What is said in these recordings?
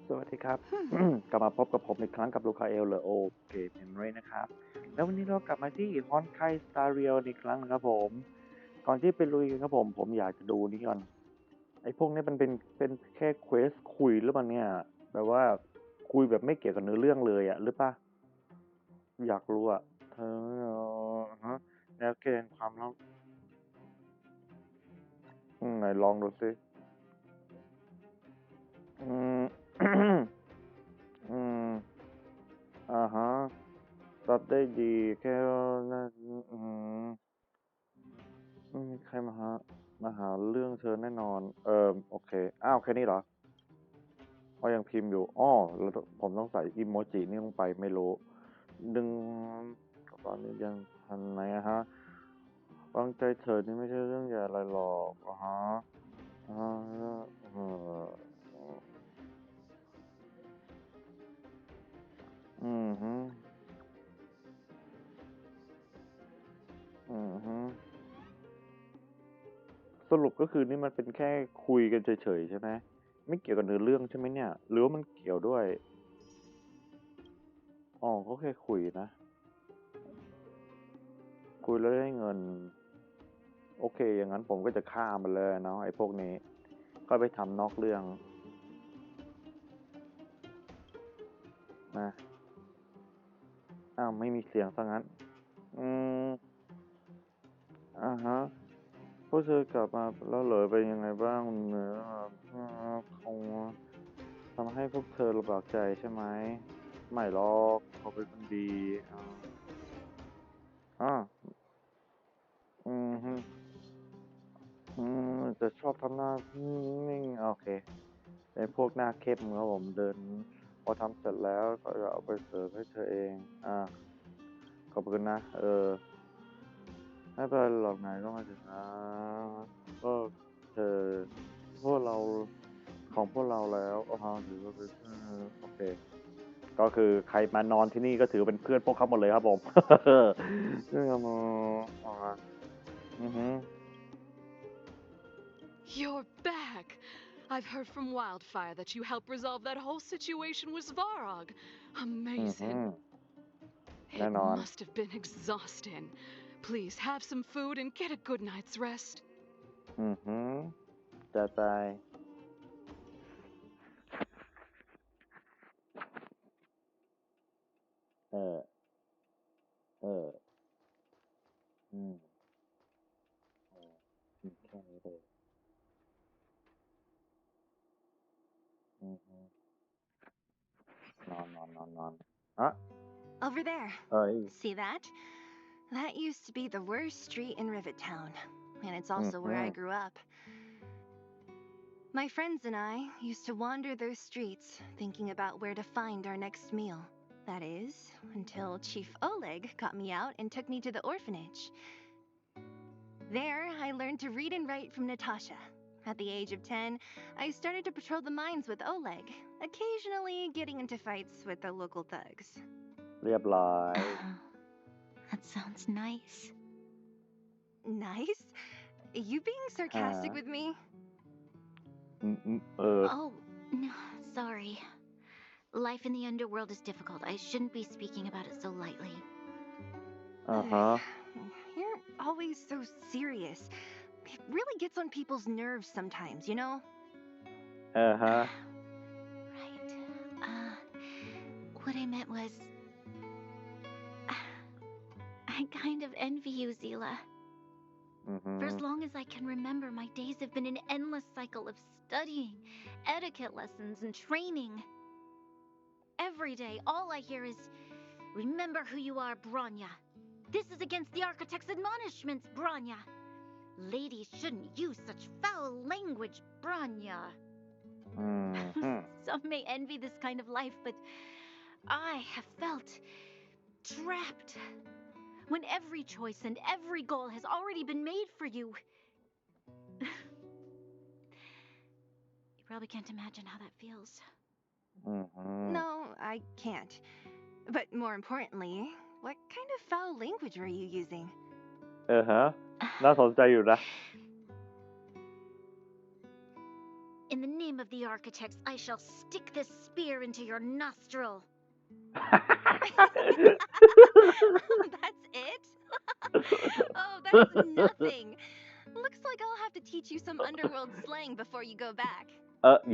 สวัสดีครับ Hmm. กลับมาพบกับผมอีกครั้งกับลูคาเอลหรือโอเกมเมมโมรีนะครับแล้ววันนี้เรากลับมาที่ฮอนไคสตาร์เรียลอีกครั้งนะครับผมก่อนที่ไปลุยกันครับผมอยากจะดูนี่ก่อนไอ้พวกนี้มันเป็นแค่เควสคุยหรือเปล่าเนี่ยแบบว่าคุยแบบไม่เกี่ยวกับเนื้อเรื่องเลยอะหรือปะอยากรู้อะเธอฮะแล้วเกณฑ์ความแล้วไหนลองดูสิอืม อืมฮะ รับได้ดีแค่น่าอืมไม่มีใครมาหาเรื่องเธอแน่นอน โอเค อ้าวแค่นี้เหรอก็ยังพิมพ์อยู่อ้อแล้วผมต้องใส่อีโมจินี่ลงไปไม่รู้ดึงตอนนี้ยังทันไหมอะฮะวางใจเธอนี่ไม่ใช่เรื่องใหญ่อะไรหรอกอะฮะอ่าเอออืมฮึอืมฮึสรุปก็คือนี่มันเป็นแค่คุยกันเฉยๆใช่ไหมไม่เกี่ยวกับเนื้อเรื่องใช่ไหมเนี่ยหรือว่ามันเกี่ยวด้วย อ๋อก็แค่คุยนะ คุยแล้วได้เงิน โอเค อย่างนั้นผมก็จะข้ามไปเลยเนาะไอ้พวกนี้ ก็ไปทำนอกเรื่องนะอ้าวไม่มีเสียงซะงั้น อืมฮะพวกเธอกลับมาแล้วเหรอเป็นยังไงบ้างเนื้อคงทำให้พวกเธอลำบากใจใช่ไหม ไม่หรอกเขาเป็นคนดีอ่าอ่าอืมฮึจะชอบทำหน้านิ่งๆโอเค ไอ้พวกหน้าเข้มครับผมเดินพอทำเสร็จแล้วก็จะเอาไปเสิร์ฟให้เธอเองขอบคุณนะไม่เป็นไรหรอกนายก็มาถึงนะก็เธอพวกเราของพวกเราแล้วถือว่าเป็นโอเคก็คือใครมานอนที่นี่ก็ถือเป็นเพื่อนพวกเขาหมดเลยครับผมเรื่องอือฮึ You're back. I've heard from Wildfire that you helped resolve that whole situation with Svarog. อือฮึ Amazing. แน่ It นอน must have been exhausting. Please have some food and get a good night's rest. อือฮึจะตายเออเอออืม มีแค่นี้เลยอือฮึนอนอ่ะ Over there. เอ้ย See that? That used to be the worst street in Rivet Town, and it's อือ also ฮึ where I grew up. My friends and I used to wander those streets, thinking about where to find our next meal. That is, until Chief Oleg got me out and took me to the orphanage. There, I learned to read and write from Natasha. At the age of 10, I started to patrol the mines with Oleg, occasionally getting into fights with the local thugs. เรียบร้อย That sounds nice. Nice? You being ฮะ sarcastic with me? Oh, no, sorry. Life in the underworld is difficult. I shouldn't be speaking about it so lightly. ฮะ You're always so serious. It really gets on people's nerves sometimes, you know? ฮะ Right. What I meant was. I kind of envy you, Zila. อือฮึ For as long as I can remember, my days have been an endless cycle of studying, etiquette lessons, and training. Every day, all I hear is, remember who you are, Branya. This is against the Architect's admonishments, Branya. Ladies shouldn't use such foul language, Branya. อืมฮึ Some may envy this kind of life, but I have felt trapped. When every choice and every goal has already been made for you. You probably can't imagine how that feels. อือฮึ No, I can't. But more importantly, what kind of foul language were you using? ฮะ น่าสนใจอยู่นะ In the name of the architects, I shall stick this spear into your nostril. That's it? Oh, that's nothing. Looks like I'll have to teach you some underworld slang before you go back.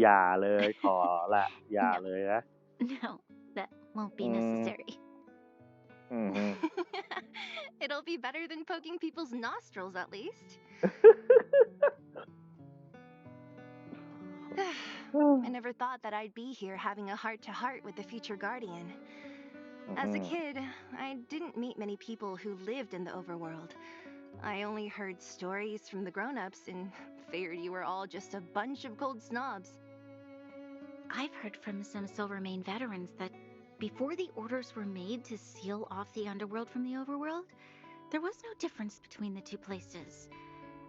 อย่าเลยขอละอย่า No. เลยนะ No, that won't be Mm. necessary. อืมฮึ It'll be better than poking people's nostrils, at least. I never thought that I'd be here having a heart-to-heart with the future guardian. As a kid, I didn't meet many people who lived in the overworld. I only heard stories from the grown-ups and figured you were all just a bunch of cold snobs. I've heard from some Silvermane veterans that before the orders were made to seal off the underworld from the overworld, there was no difference between the two places.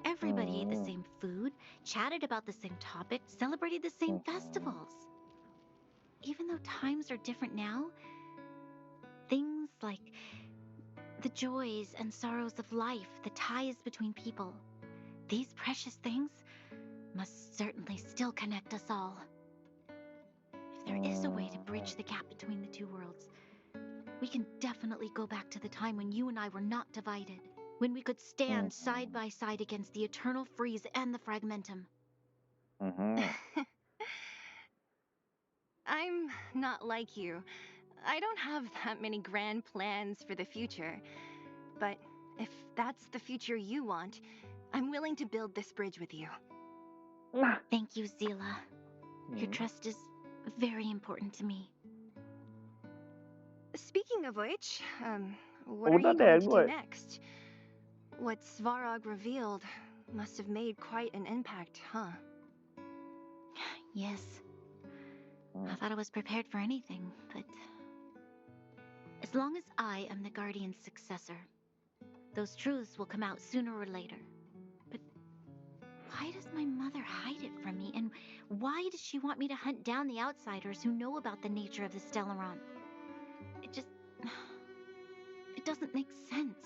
Everybody ate the same food, chatted about the same topics, celebrated the same festivals. Even though times are different now, things like the joys and sorrows of life, the ties between people, these precious things must certainly still connect us all. If there is a way to bridge the gap between the two worlds, we can definitely go back to the time when you and I were not divided, when we could stand side by side against the eternal freeze and the fragmentum. อือฮึ I'm not like you. I don't have that many grand plans for the future. But if that's the future you want, I'm willing to build this bridge with you. นะ Thank you, Zila. อื Your ม trust is very important to me. Speaking of which, what โอ้ are หน้า you แดง going to ด้วย do next? What Svarog revealed must have made quite an impact, huh? Yes, อืม I thought I was prepared for anything, but as long as I am the Guardian's successor, those truths will come out sooner or later. But why does my mother hide it from me, and why does she want me to hunt down the outsiders who know about the nature of the Stellaron? It doesn't make sense.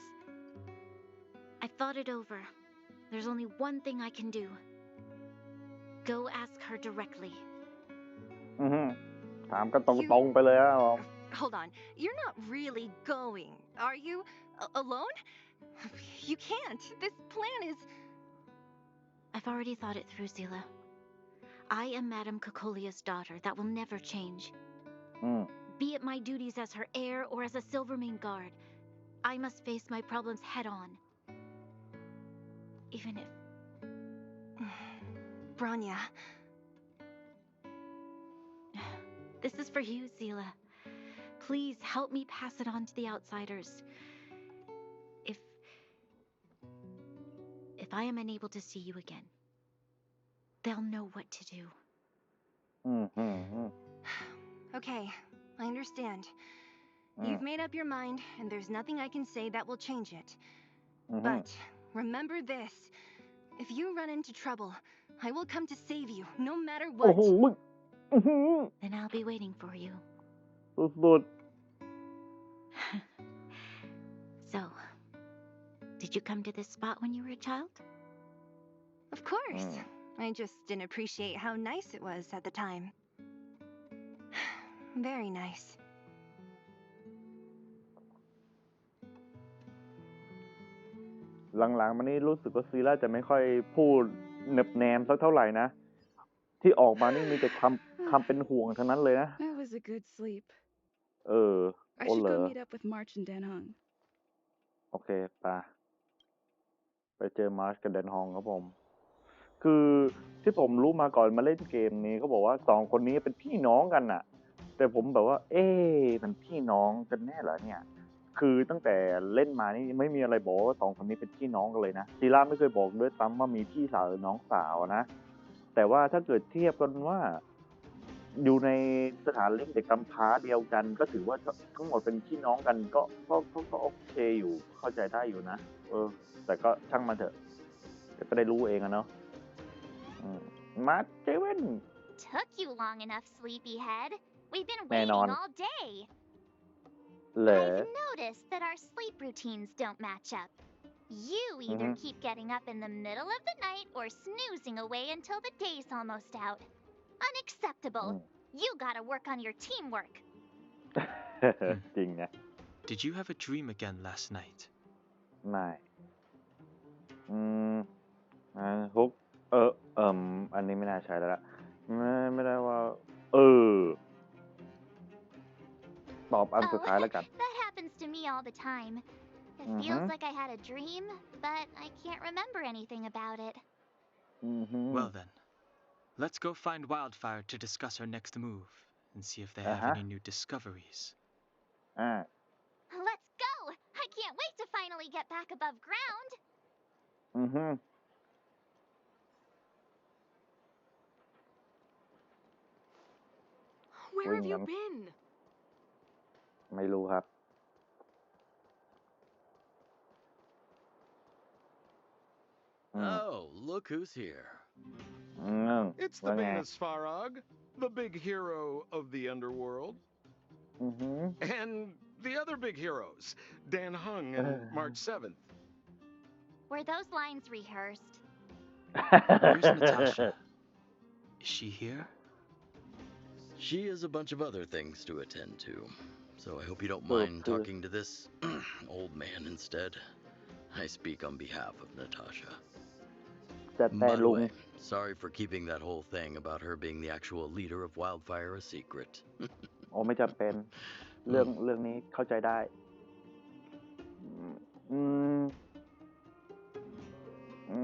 I've thought it over. There's only one thing I can do. Go ask her directly. อือฮึถามกันตรงๆไปเลยอะผม Hold on. You're not really going, are you? Alone? You can't. This plan is... I've already thought it through, Zila. I am Madame Cocolia's daughter. That will never change. อืม Be it my duties as her heir or as a Silvermane guard, I must face my problems head on. Even if... Branya. This is for you, Zila. Please help me pass it on to the outsiders. If I am unable to see you again, they'll know what to do. อืมอืมอืม Okay, I understand. อืม You've made up your mind, and there's nothing I can say that will change it. อือฮึ But remember this. If you run into trouble, I will come to save you, no matter โอ้ what. โหอื้อหือ Then I'll be waiting for you. สุด So, did you come to this spot when you were a child? Of course. I just didn't appreciate how nice it was at the time. Very nice. ๆหลังๆมานี้รู้สึกว่าซีร่าจะไม่ค่อยพูดเน็บแนมสักเท่าไหร่นะ ที่ออกมานี่มีแต่คำเป็นห่วงทั้งนั้นเลยนะ That was a good sleep. เออ I โอ้ should เหรอ go meet up with March and Danhong. โอเคไปเจอมาร์ชกับแดนฮองครับผม คือที่ผมรู้มาก่อนมาเล่นเกมนี้เขาบอกว่าสองคนนี้เป็นพี่น้องกันน่ะ แต่ผมแบบว่า มันพี่น้องกันแน่เหรอเนี่ย คือตั้งแต่เล่นมานี่ไม่มีอะไรบอกว่าสองคนนี้เป็นพี่น้องกันเลยนะซีร่าไม่เคยบอกด้วยซ้ำว่ามีพี่สาวหรือน้องสาวนะ แต่ว่าถ้าเกิดเทียบกันว่า อยู่ในสถานเลี้ยงเด็กกำพร้าเดียวกัน ก็ถือว่าทั้งหมดเป็นพี่น้องกันก็โอเคอยู่เข้าใจได้อยู่นะแต่ก็ช่างมันเถอะเดี๋ยวก็ได้รู้เองอะเนาะมาเจเว่น Took you long enough, sleepyhead. We've been แน่ waiting นอน all day. เหรอ I've noticed that our sleep routines don't match up. You either อือฮึ keep getting up in the middle of the night or snoozing away until the day's almost out. อื Unacceptable. ม You gotta work on your teamwork. Hmm. จริงนะ Did you have a dream again last night? ไม่ อืมฮุก อันนี้ไม่น่าใช่แล้วล่ะไม่ได้ว่า เออ ตอบอันสุด Oh, ท้ายแล้วกัน that happens to me all the time. It feels like I had a dream, but I can't remember anything about it. อือฮึ Well then, let's go find Wildfire to discuss our next move and see if they have Uh-huh. any new discoveries. อ่า Let's go! I can't wait to finally get back above ground. อือฮึ Where have you Wing 'em. been? ไม่รู้ครับ อืม Oh, look who's here. อืม It's ว่า the ไง famous Farag, the big hero of the underworld, อือฮึ and the other big heroes, Dan Hung and March 7th. Were those lines rehearsed? Where's Natasha? Is she here? She has a bunch of other things to attend to, so I hope you don't Oh, mind cool. talking to this old man instead. I speak on behalf of Natasha. จะแต่ By the ลุง way, sorry for keeping that whole thing about her being the actual leader of Wildfire a secret. โอ้ไม่จำเป็น เรื่องนี้เข้าใจได้ อืม อื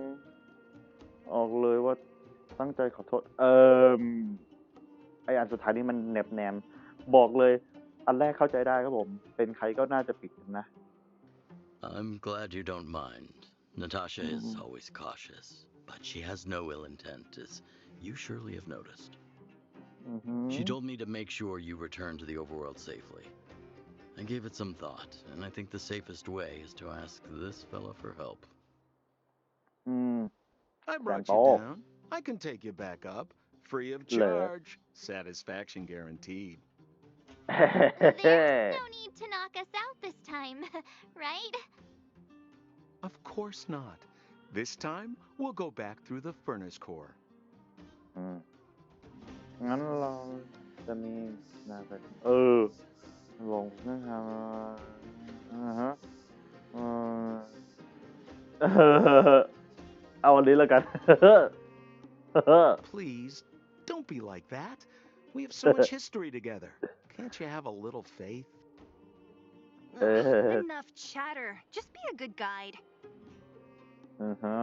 ม ออกเลยว่าตั้งใจขอโทษ ไออันสุดท้ายนี้มันแนบแนม บอกเลย อันแรกเข้าใจได้ครับผม เป็นใครก็น่าจะปิดนะ I'm glad you don't mind. Natasha is Mhm. always cautious, but she has no ill intent, as you surely have noticed. อือฮึ She told me to make sure you return to the overworld safely. I gave it some thought, and I think the safest way is to ask this fella for help. อืม I brought Grandpa. you down. I can take you back up, free of Le. charge. Satisfaction guaranteed. There's no need to knock us out this time, right? Of course not. This time, we'll go back through the furnace core. อืม งั้นเราจะมีนาไปลงนะครับฮะเออ เอาอันนี้แล้วกัน Please, don't be like that. We have so much history together. Can't you have a little faith? Ugh, enough chatter. Just be a good guide. อือฮะ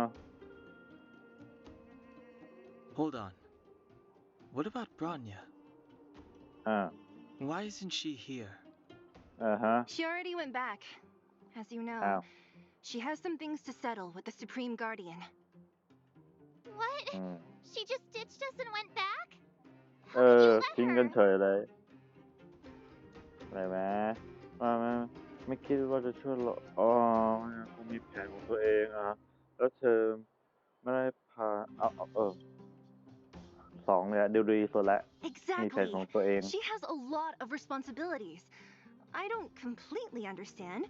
Hold on. What about Branya? อ่า Why isn't she here? อ่าฮะ She already went back. As you know, อ้าว she has some things to settle with the Supreme Guardian. What? อืม She just ditched us and went back? เอ How did อ you let ทิ้งกัน her? เฉยเลยอะไรไหมไม่คิดว่าจะช่วยเราอ๋อคงมีแผนของตัวเองอ่ะแล้วเธอไม่ได้พาสองเนี่ยดูดีสุดแล้ว มีแผน Exactly. ของตัวเอง She has a lot of responsibilities. I don't completely understand,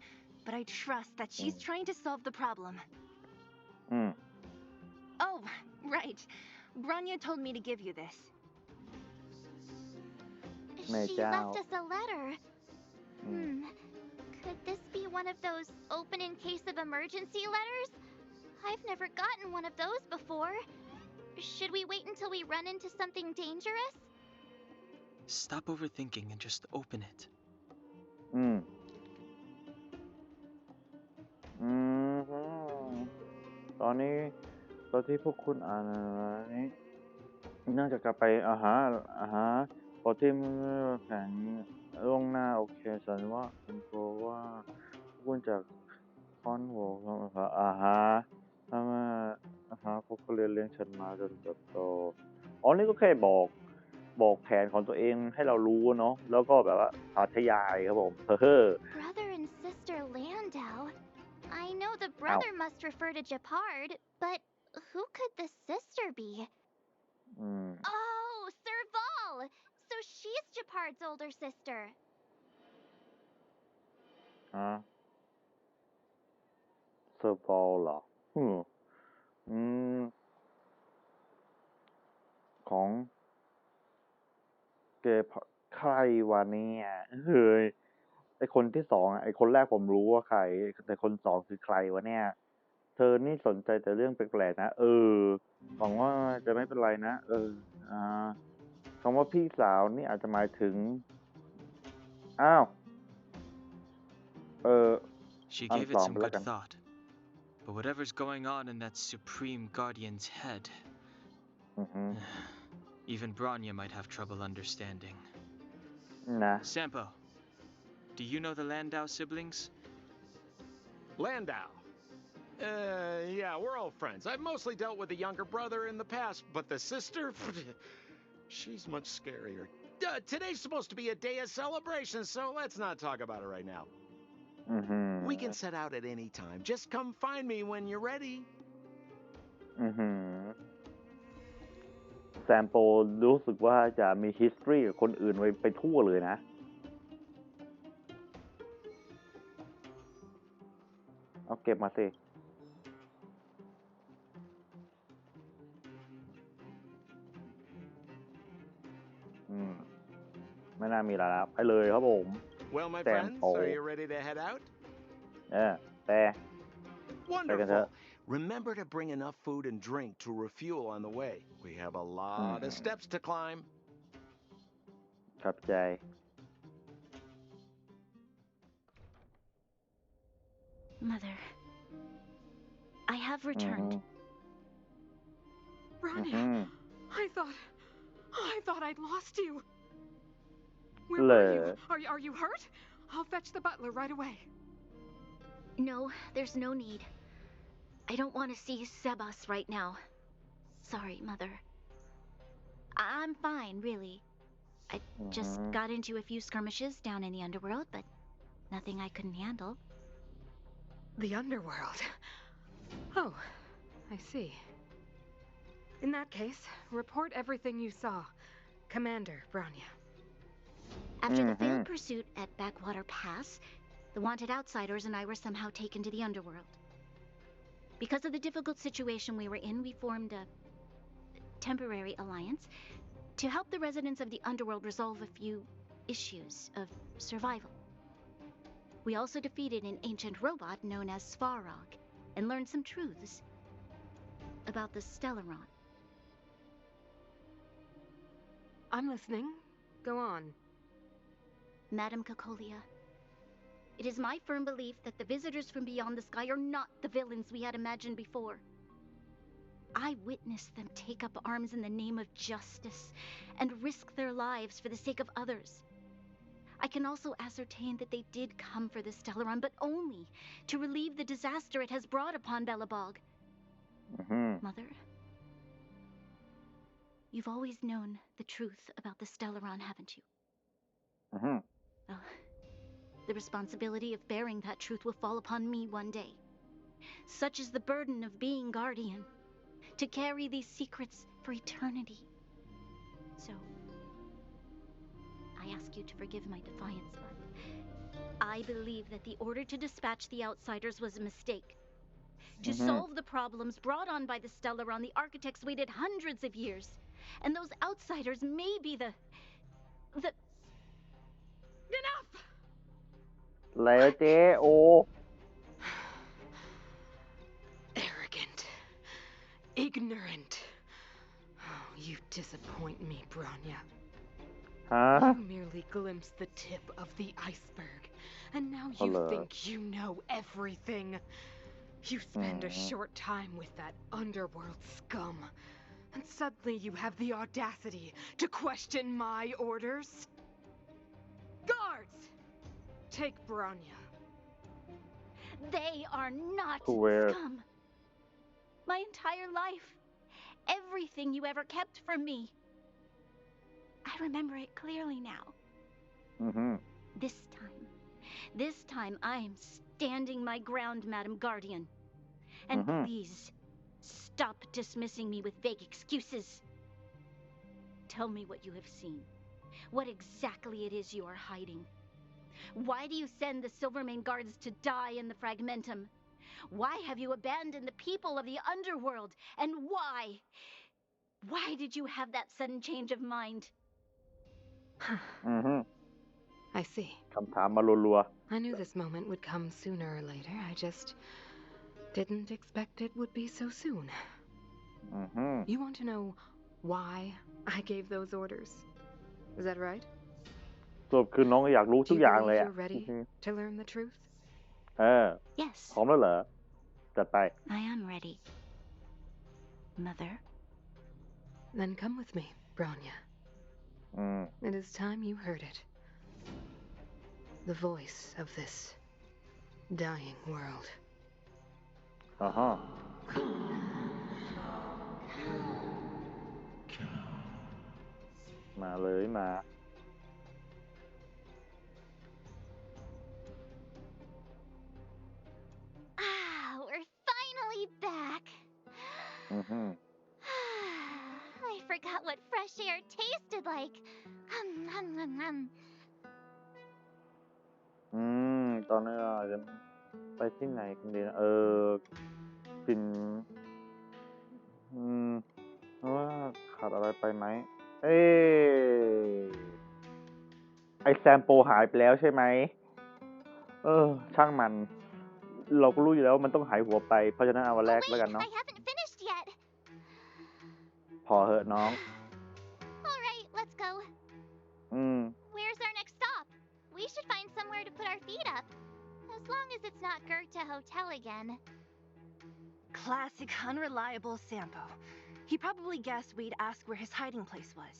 but I trust that she's trying to solve the problem. อืม Oh, right. Branya told me to give you this. She left us a letter. Could this be one of those open in case of emergency letters? I've never gotten one of those before. Should we wait until we run into something dangerous? Stop overthinking and just open it. อืม อืม ตอนที่พวกคุณอ่านนี้น่าจะกลับไปพอที่แผนล่วงหน้าโอเคฉันว่าคุณโกว่าพวกคุณจากคอนโวถ้ามาพวกเขาเลี้ยงฉันมาจนเติบโตอ๋อนี่ก็แค่บอกแผนของตัวเองให้เรารู้เนาะแล้วก็แบบว่าสาธยายครับผมBrother and sister Landau. I know the brother must refer to Japard, but who could the sister be? อืม Oh, Serval! So she's Japard's older sister. ฮะ อร์บอลเหรออืมของเกย์ใครวะเนี่ยเฮ้ยไอคนที่สองไอคนแรกผมรู้ว่าใครแต่คนสองคือใครวะเนี่ย เธอนี่สนใจแต่เรื่องแปลกๆนะหวังว่าจะไม่เป็นไรนะอ่าคำว่าพี่สาวนี่อาจจะหมายถึงอ้าวเออ She อัน gave ส it อง some ไปแล้ว good กัน thought. But whatever's going on in that Supreme Guardian's head, อือฮึ even Branya might have trouble understanding. นะ Sampo, do you know the Landau siblings? Landau. Yeah, we're old friends. I've mostly dealt with the younger brother in the past, but the sister, she's much scarier. Today's supposed to be a day of celebration, so let's not talk about it right now. อือฮึ We can set out at any time. Just come find me when you're ready. อือฮึแซมโปรู้สึกว่าจะมี history กับคนอื่นไปทั่วเลยนะ เอาเก็บมาสิ ไม่น่ามีแล้วไปเลยครับผม Well, my Sam friends, Paul. are you ready to head out? แต่ Wonderful. Remember to bring enough food and drink to refuel on the way. We have a lot of steps to climb. ขับใจ Mother, I have returned. Branya, I thought I'd lost you. Where Le. were you? Are you hurt? I'll fetch the butler right away. No, there's no need. I don't want to see Sebas right now. Sorry, Mother. I'm fine, really. I just got into a few skirmishes down in the underworld, but nothing I couldn't handle. The underworld? Oh, I see. In that case, report everything you saw. Commander Branya. After the failed pursuit at Backwater Pass, the wanted outsiders and I were somehow taken to the underworld. Because of the difficult situation we were in, we formed a temporary alliance to help the residents of the underworld resolve a few issues of survival. We also defeated an ancient robot known as Svarog and learned some truths about the Stellaron. I'm listening. Go on. Madam Cocolia, it is my firm belief that the visitors from beyond the sky are not the villains we had imagined before. I witnessed them take up arms in the name of justice and risk their lives for the sake of others. I can also ascertain that they did come for the Stellaron, but only to relieve the disaster it has brought upon Belobog. Mother, you've always known the truth about the Stellaron, haven't you? Well, the responsibility of bearing that truth will fall upon me one day. Such is the burden of being guardian, to carry these secrets for eternity. So, I ask you to forgive my defiance, but I believe that the order to dispatch the outsiders was a mistake. To solve the problems brought on by the Stellaron, the architects waited hundreds of years. And those outsiders may be the... Enough! แล้วเจ๊โอ Arrogant. Ignorant. Oh, you disappoint me, Branya. ฮะ You merely glimpsed the tip of the iceberg, and now you think you know everything. You spend a short time with that underworld scum, and suddenly you have the audacity to question my orders? Guards! Take Branya. They are not Where? scum. My entire life, everything you ever kept from me. I remember it clearly now. This time I am standing my ground, Madam Guardian. And please, stop dismissing me with vague excuses. Tell me what you have seen. What exactly it is you are hiding. Why do you send the Silvermane guards to die in the Fragmentum? Why have you abandoned the people of the underworld? And why? Why did you have that sudden change of mind? อือฮึ I see. คำถามมารัว I knew this moment would come sooner or later. I just didn't expect it would be so soon. ๆอือฮึ You want to know why I gave those orders? Is that right? สรุปคือน้องอยากรู้ Do ทุก you อย่าง believe เลยอ่ะ you're ready to learn the truth? เออ Yes, พร้อมแล้วเหรอ จัดไป I am ready. Mother? Then come with me, Bronya. อืม It is time you heard it. The voice of this dying world. อ่าฮะ มาเลยมา Ah, we're finally back. อือฮึ I forgot what fresh air tasted like. Hum. ตอนนี้เราจะไปที่ไหนกันดีนะกลิ่นว่าขาดอะไรไปไหม เอ้ไอแซมโปหายไปแล้วใช่ไหม ช่างมัน เราก็รู้อยู่แล้วว่ามันต้องหายหัวไป เพราะฉะนั้นเอาวันแรก Oh แล้วกัน wait, เนาะ I haven't finished yet. พอเหอะน้อง All right, let's go. อืม Where's our next stop? We should find somewhere to put our feet up. As long as it's not Goethe Hotel again. Classic unreliable Sampo. He probably guessed we'd ask where his hiding place was.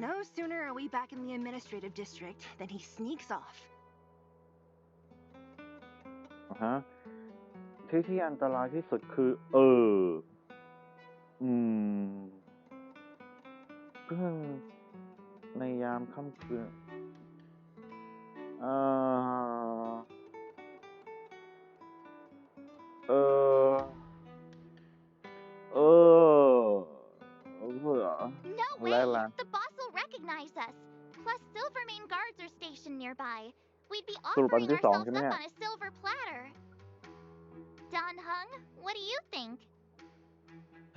No sooner are we back in the administrative district than he sneaks off. ฮะที่อันตรายที่สุดคือ เรื่องในยามค่ำคืน เออเออเออเบื่อ No แล้ way! วล่ะ The boss will recognize us. Plus, Silvermane guards are stationed nearby. We'd be สรุปอัน offering ที่สอง ourselves ใช่ไหม up เนี่ย on a silver platter. Don Hung, what do you think?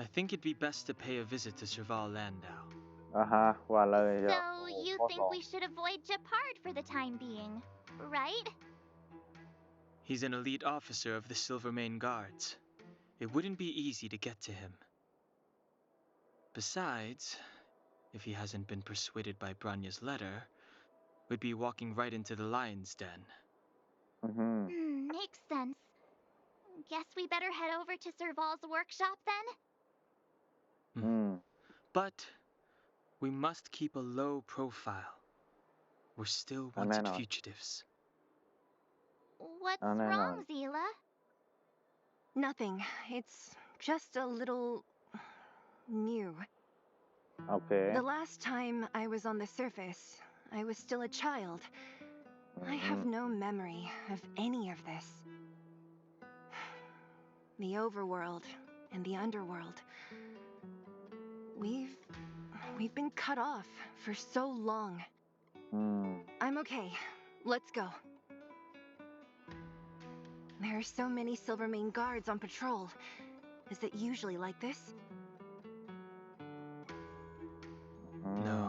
I think it'd be best to pay a visit to Serval Landau. อ่าฮะว่าเลย So, you ข้อ think สอง we should avoid Japard for the time being, right? He's an elite officer of the Silvermane Guards. It wouldn't be easy to get to him. Besides, if he hasn't been persuaded by Branya's letter, we'd be walking right into the lion's den. อือฮึ Makes sense. Guess we better head over to Serval's workshop then? อืม But we must keep a low profile. We're still Ah, wanted no. fugitives. What's no. wrong, Zila? Nothing. It's just a little new. โอเค The last time I was on the surface, I was still a child. I have no memory of any of this. The overworld and the underworld. We've been cut off for so long. อืม I'm okay. Let's go. There are so many Silvermane guards on patrol. Is it usually like this? No.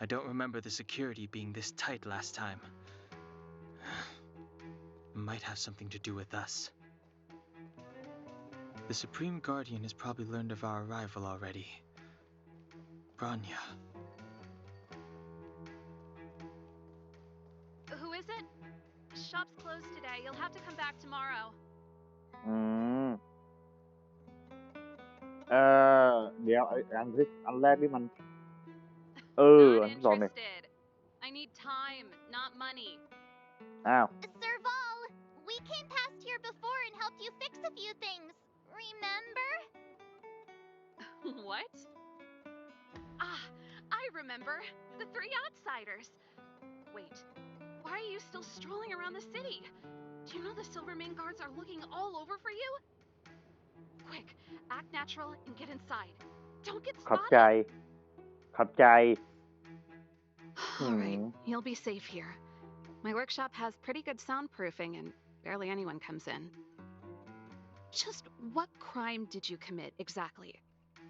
I don't remember the security being this tight last time. Might have something to do with us. The Supreme Guardian has probably learned of our arrival already. Branya. Who is it? Shop's closed today. You'll have to come back tomorrow. อืม เดี๋ยวอันแรกนี่มัน Not อันที่สองเนี่ย interested. I need time, not money. อ้าว Serval, we came past here before and helped you fix a few things. Remember? What? Ah, I remember. The three outsiders. Wait, why are you still strolling around the city? Do you know the Silvermane guards are looking all over for you? Quick, act natural and get inside. Don't get ขอบใจ spotted. ขอบใจ All right, you'll be safe here. My workshop has pretty good soundproofing and barely anyone comes in. Just what crime did you commit exactly?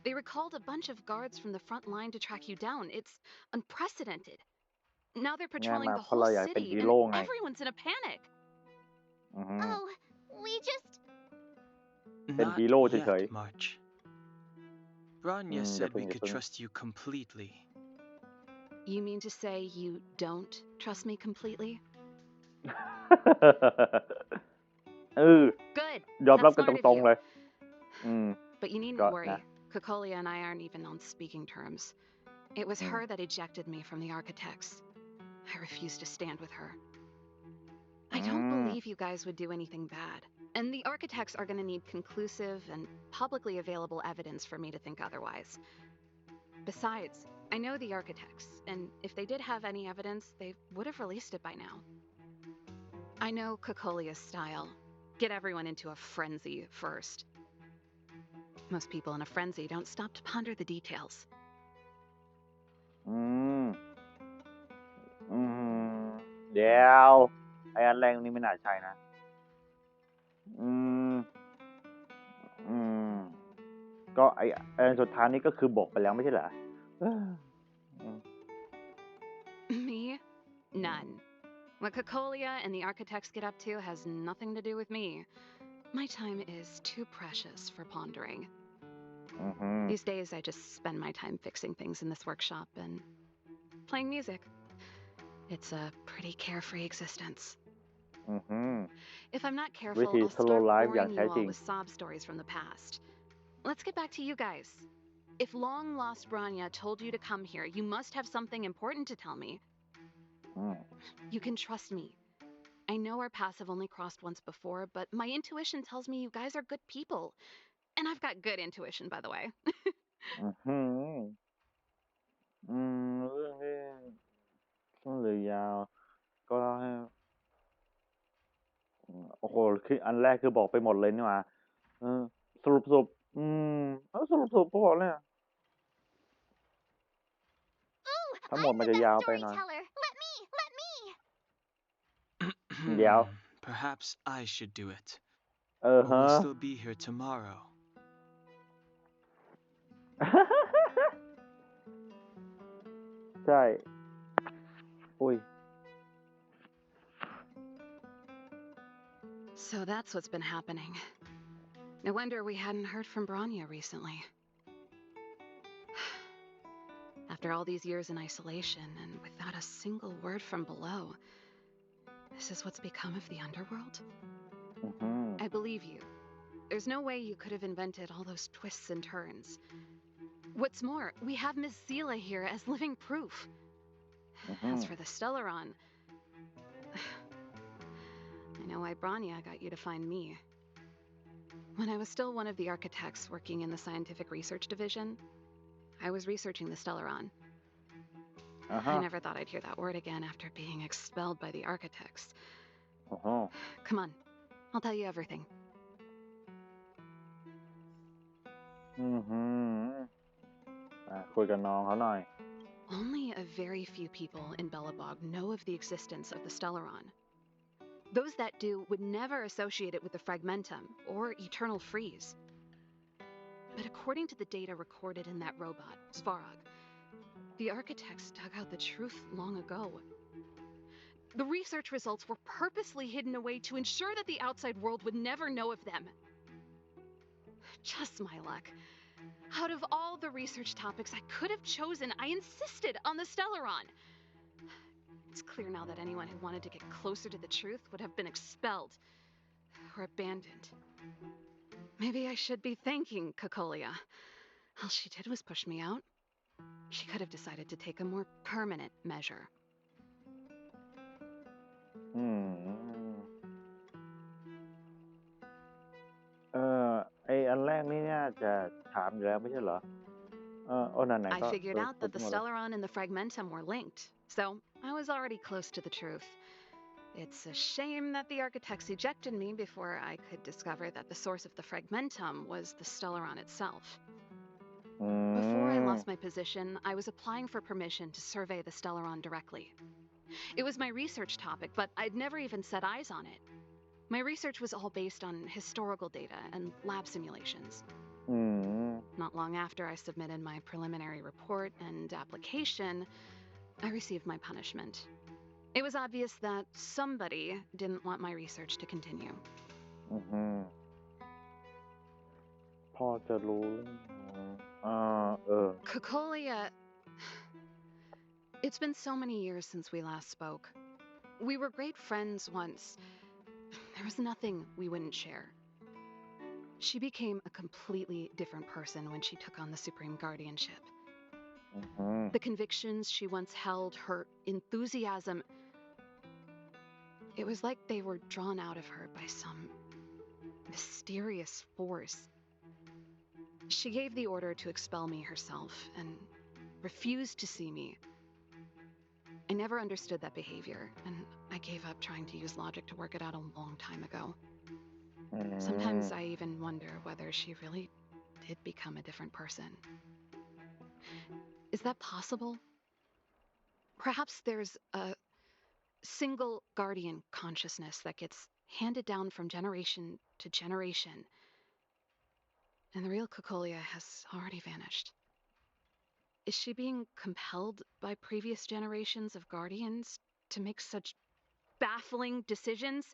They recalled a bunch of guards from the front line to track you down. It's unprecedented. Now they're ง่าย patrolling มาก the เพราะ whole เราอยากเป็น city, ฮี and โร่ไง everyone's in a panic. อือฮึ Oh, we just. เป็น Not ฮีโร่ yet, เฉย March. Branya อย่า said เพิ่ง we อย่า could เพิ่ง trust you completely. You mean to say you don't trust me completely? เออ Good. ยอมรับ That's กัน smart ต of รง you. ๆ เลย อืม But you ก็ needn't worry. นะ Kokolia and I aren't even on speaking terms. It was อืม her that ejected me from the architects. I refuse to stand with her. I อื don't ม believe you guys would do anything bad. And the architects are going to need conclusive and publicly available evidence for me to think otherwise. Besides, I know the architects, and if they did have any evidence, they would have released it by now. I know Kokolia's style. Get everyone into a frenzy first. Most people in a frenzy don't stop to ponder the details. อืม อืม เดี๋ยวไอ้อันแรกนี่ไม่น่าใช่นะ อืม อืม ก็ไอ้อันสุดท้ายนี่ก็คือบอกไปแล้วไม่ใช่เหรอ เออ อืม Me? None. What Kokolia and the architects get up to has nothing to do with me. My time is too precious for pondering. อือฮึ These days, I just spend my time fixing things in this workshop and playing music. It's a pretty carefree existence. อือฮึ If I'm not วิ careful, ธี I'll slow start life อย่าง boring แท้ you จริ all ง with sob stories from the past. Let's get back to you guys. If long-lost Branya told you to come here, you must have something important to tell me. อืม You can trust me. I know our paths have only crossed once before, but my intuition tells me you guys are good people. And I've got good intuition, by the way. อือฮึอืม เรื่องนี้สั้นหรือยาว ก็เล่าให้ โอ้โห คืออันแรกคือบอกไปหมดเลยนี่หว่าเออ สรุป อืม สรุปพอแล้ว Ooh, ทั้งหมด I'm มัน the จะ best ยาวไปหน่อย storyteller. Let me. เดี๋ยว Perhaps I should do it. เออ Or ฮะ we'll still be here tomorrow. ใช่ อุ้ย So that's what's been happening. No wonder we hadn't heard from Branya recently. After all these years in isolation and without a single word from below, this is what's become of the underworld? อือฮึ I believe you. There's no way you could have invented all those twists and turns. What's more, we have Miss Zila here as living proof. อือฮึ As for the Stellaron, I know why Branya got you to find me. When I was still one of the architects working in the scientific research division, I was researching the Stellaron. อ่าฮะ I never thought I'd hear that word again after being expelled by the architects. อือฮึ Come on, I'll tell you everything. อือฮึคุยกับน้องเขาหน่อย Only a very few people in Belobog know of the existence of the Stellaron. Those that do would never associate it with the Fragmentum or Eternal Freeze. But according to the data recorded in that robot, Svarog, the architects dug out the truth long ago. The research results were purposely hidden away to ensure that the outside world would never know of them. Just my luck. Out of all the research topics I could have chosen, I insisted on the Stellaron. It's clear now that anyone who wanted to get closer to the truth would have been expelled or abandoned. Maybe I should be thanking Kokolia. All she did was push me out. She could have decided to take a more permanent measure. อืม ไออันแรกนี่น่าจะถามอยู่แล้วไม่ใช่เหรอ นั่นไหน I ก็ figured out พูด that the หมดแล้ว Stellaron and the Fragmentum were linked, so I was already close to the truth. It's a shame that the architects ejected me before I could discover that the source of the Fragmentum was the Stellaron itself. อื Before I ม lost my position, I was applying for permission to survey the Stellaron directly. It was my research topic, but I'd never even set eyes on it. My research was all based on historical data and lab simulations. อืม Not long after I submitted my preliminary report and application, I received my punishment. It was obvious that somebody didn't want my research to continue. อือฮึพอจะรู้Cocolia. It's been so many years since we last spoke. We were great friends once. There was nothing we wouldn't share. She became a completely different person when she took on the Supreme Guardianship. อือฮึ The convictions she once held, her enthusiasm, it was like they were drawn out of her by some mysterious force. She gave the order to expel me herself and refused to see me. I never understood that behavior, and I gave up trying to use logic to work it out a long time ago. อืม Sometimes I even wonder whether she really did become a different person. Is that possible? Perhaps there's a single guardian consciousness that gets handed down from generation to generation, and the real Cocolia has already vanished. Is she being compelled by previous generations of guardians to make such baffling decisions?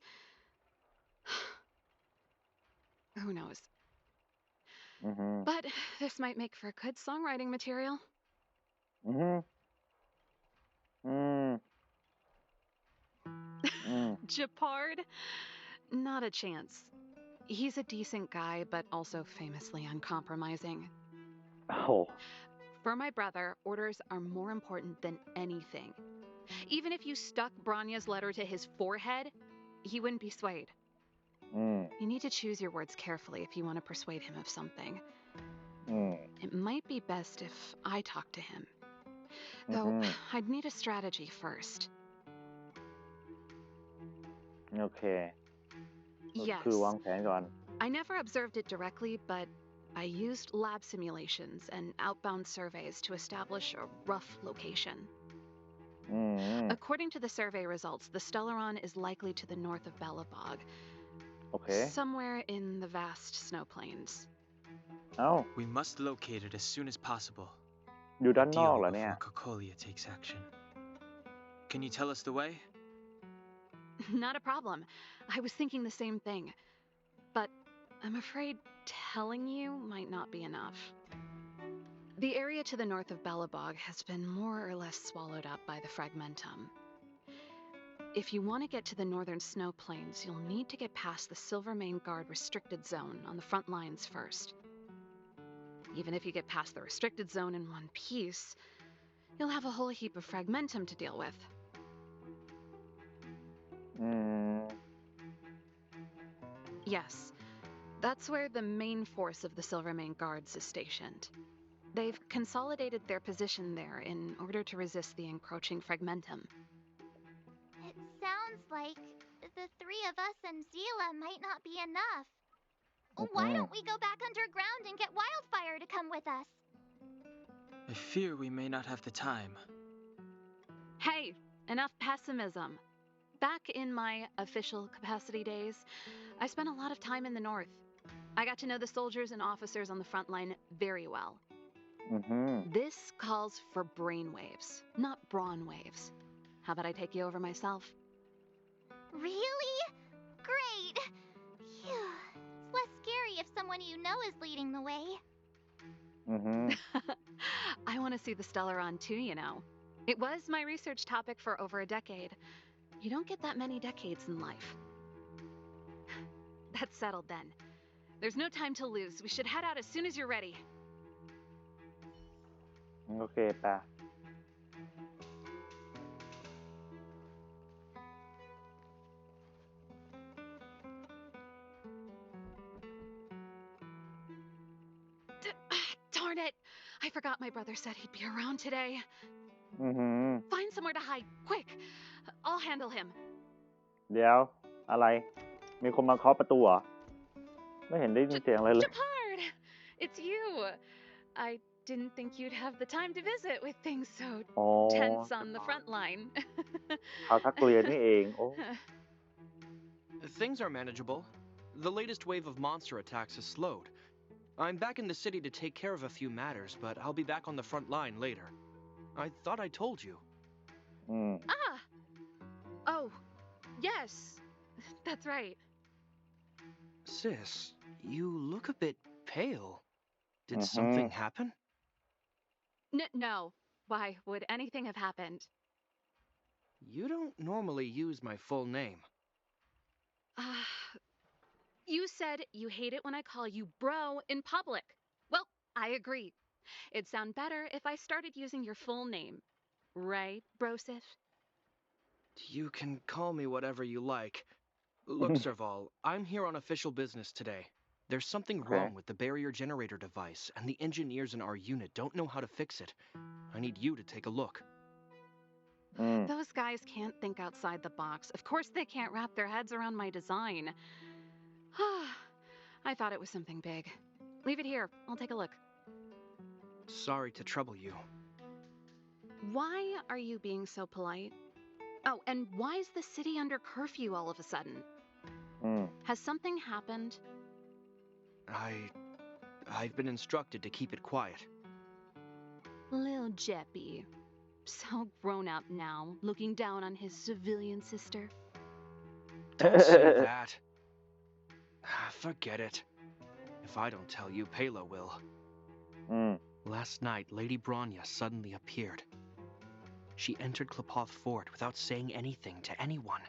Who knows? อือฮึ But this might make for good songwriting material. อือฮึอืม อืม Japard? Not a chance. He's a decent guy, but also famously uncompromising. โอ้โห For my brother, orders are more important than anything. Even if you stuck Branya's letter to his forehead, he wouldn't be swayed. อืม You need to choose your words carefully if you want to persuade him of something. อืม It might be best if I talk to him. อือ Though ฮึ I'd need a strategy first. โอเค ก็ Yes. คือวางแผนก่อน I never observed it directly, but I used lab simulations and outbound surveys to establish a rough location. อืม According to the survey results, the Stellaron is likely to the north of Belobog, โอเค somewhere in the vast snow plains. เอ้า We must locate it as soon as possible. อยู่ด้านนอก Ideally เหรอเนี่ย before Cocolia takes action. Can you tell us the way? Not a problem. I was thinking the same thing. But I'm afraid telling you might not be enough. The area to the north of Belobog has been more or less swallowed up by the fragmentum. If you want to get to the northern snow plains, you'll need to get past the Silvermane Guard restricted zone on the front lines first. Even if you get past the restricted zone in one piece, you'll have a whole heap of fragmentum to deal with. อืม Yes, that's where the main force of the Silvermane Guards is stationed. They've consolidated their position there in order to resist the encroaching fragmentum. It sounds like the three of us and Zila might not be enough. Why don't we go back underground and get Wildfire to come with us? I fear we may not have the time. Hey, enough pessimism. Back in my official capacity days, I spent a lot of time in the north. I got to know the soldiers and officers on the front line very well. อือฮึ This calls for brainwaves, not brawn waves. How about I take you over myself? Really? Great! Phew. It's less scary if someone you know is leading the way. อือฮึ I want to see the Stellaron too, you know. It was my research topic for over a decade. You don't get that many decades in life. That's settled then. There's no time to lose. We should head out as soon as you're ready. โอเคป่ะ Darn it! I forgot my brother said he'd be around today. อือฮึ Find somewhere to hide, quick! I'll handle him. เดี๋ยว อะไร มีคนมาเคาะประตูเหรอ ไม่เห็นได้ยินเสียงอะไรเลย Japard! It's you! I didn't think you'd have the time to visit with things so อ๋อ tense on the front line. ชาวทักเรียนนี่เอง โอ้ Things are manageable. The latest wave of monster attacks has slowed. I'm back in the city to take care of a few matters, but I'll be back on the front line later. I thought I told you. Ah! Oh, yes. That's right. Sis, you look a bit pale. Did something happen? No. Why would anything have happened? You don't normally use my full name. You said you hate it when I call you bro in public. Well, I agree. It'd sound better if I started using your full name. Right, Brosif? You can call me whatever you like. Look, Serval, I'm here on official business today. There's something wrong with the barrier generator device, and the engineers in our unit don't know how to fix it. I need you to take a look. Those guys can't think outside the box. Of course they can't wrap their heads around my design. I thought it was something big. Leave it here. I'll take a look. Sorry to trouble you. Why are you being so polite? Oh, and why is the city under curfew all of a sudden? Has something happened? I've been instructed to keep it quiet. Lil Jeppy. So grown up now, looking down on his civilian sister. Don't say that. Forget it. If I don't tell you, Pela will. Last night, Lady Bronya suddenly appeared. She entered Klapoth Fort without saying anything to anyone.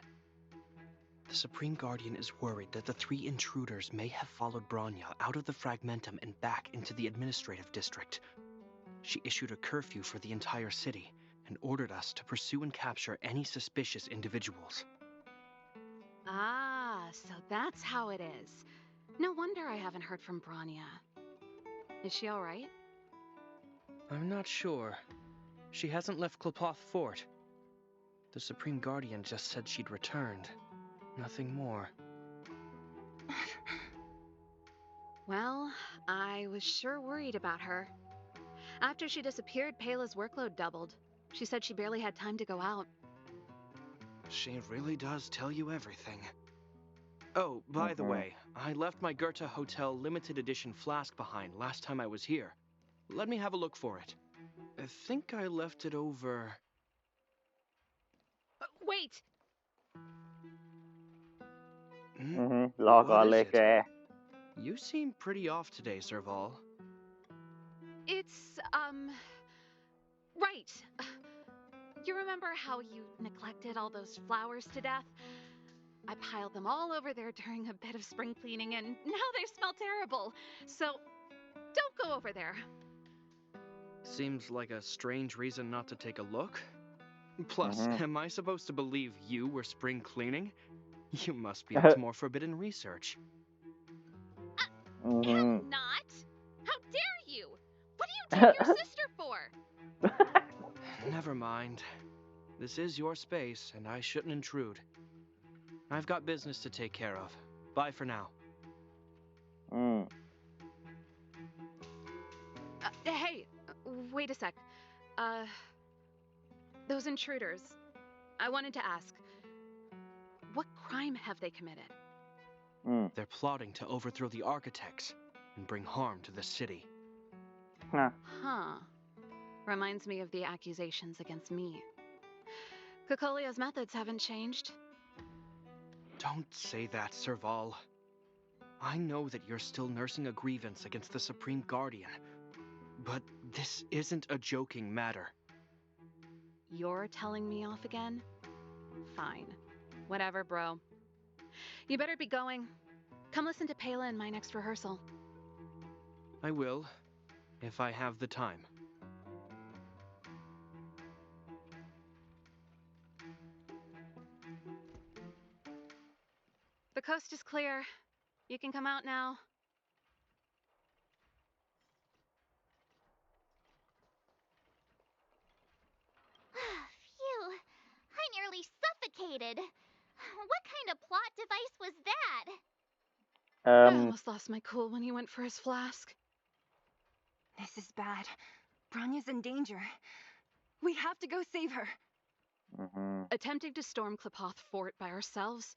The Supreme Guardian is worried that the 3 intruders may have followed Bronya out of the Fragmentum and back into the administrative district. She issued a curfew for the entire city and ordered us to pursue and capture any suspicious individuals. Ah, so that's how it is. No wonder I haven't heard from Bronya. Is she all right? I'm not sure. She hasn't left Klapoth Fort. The Supreme Guardian just said she'd returned. Nothing more. Well, I was sure worried about her. After she disappeared, Pela's workload doubled. She said she barely had time to go out. She really does tell you everything. Oh, by the way, I left my Goethe Hotel limited edition flask behind last time I was here. Let me have a look for it. I think I left it over... Wait! รอก่อน What เลย is แก it? You seem pretty off today, Serval. It's, right. You remember how you neglected all those flowers to death? I piled them all over there during a bit of spring cleaning, and now they smell terrible. So, don't go over there. Seems like a strange reason not to take a look. Plus, am I supposed to believe you were spring cleaning? You must be up to more forbidden research. Am not? How dare you? What do you take your sister for? Never mind. This is your space, and I shouldn't intrude. I've got business to take care of. Bye for now. Hey, wait a sec. Those intruders. I wanted to ask, what crime have they committed? They're plotting to overthrow the architects and bring harm to the city. Huh. Reminds me of the accusations against me. Kokolia's methods haven't changed. Don't say that, Serval. I know that you're still nursing a grievance against the Supreme Guardian, but this isn't a joking matter. You're telling me off again? Fine. Whatever, bro. You better be going. Come listen to Pela in my next rehearsal. I will, if I have the time. The coast is clear. You can come out now. Phew, I nearly suffocated. What kind of plot device was that? I almost lost my cool when he went for his flask. This is bad. Bronya's in danger. We have to go save her. Attempting to storm Klapoth Fort by ourselves?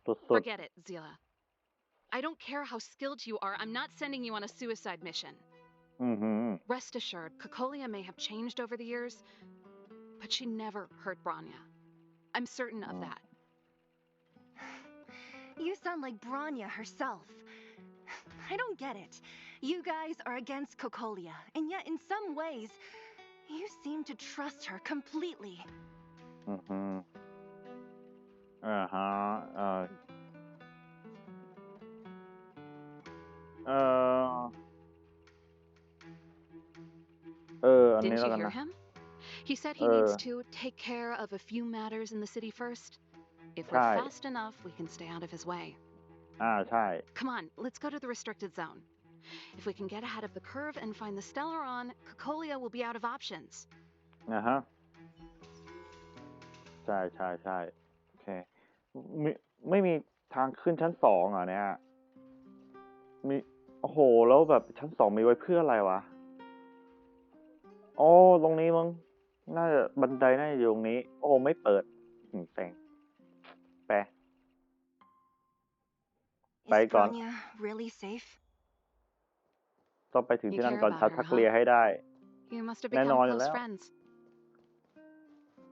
สุด Forget it, Zila. I don't care how skilled you are, I'm not sending you on a suicide mission. ๆอือหือ Rest assured, Kokolia may have changed over the years, but she never hurt Branya. I'm certain of that. You sound like Branya herself. I don't get it. You guys are against Kokolia, and yet in some ways, you seem to trust her completely. อือหือฮะอันนี้ Didn't แล้ว you กัน hear นะ him? He said he needs to take care of a few matters in the city first. If we're ใช่ fast enough, we can stay out of his way. ใช่ Come on, let's go to the restricted zone. If we can get ahead of the curve and find the Stellaron, Kokolia will be out of options. ฮะใช่โอเคไม่มีทางขึ้นชั้น2เหรอเนี่ยมีโอ้โหแล้วแบบชั้น2มีไว้เพื่ออะไรวะอ๋อตรงนี้มั้งน่าจะบันไดน่าจะอยู่ตรงนี้โอ้ไม่เปิดเซ็งไป Is ไปก่อน Branya really safe? ต้องไปถึง You ที่นั่น care ก่อน about ทั her, ทักเลีย huh? ให้ได้ You must have แน่นอน become อยู่ close แล้ว friends.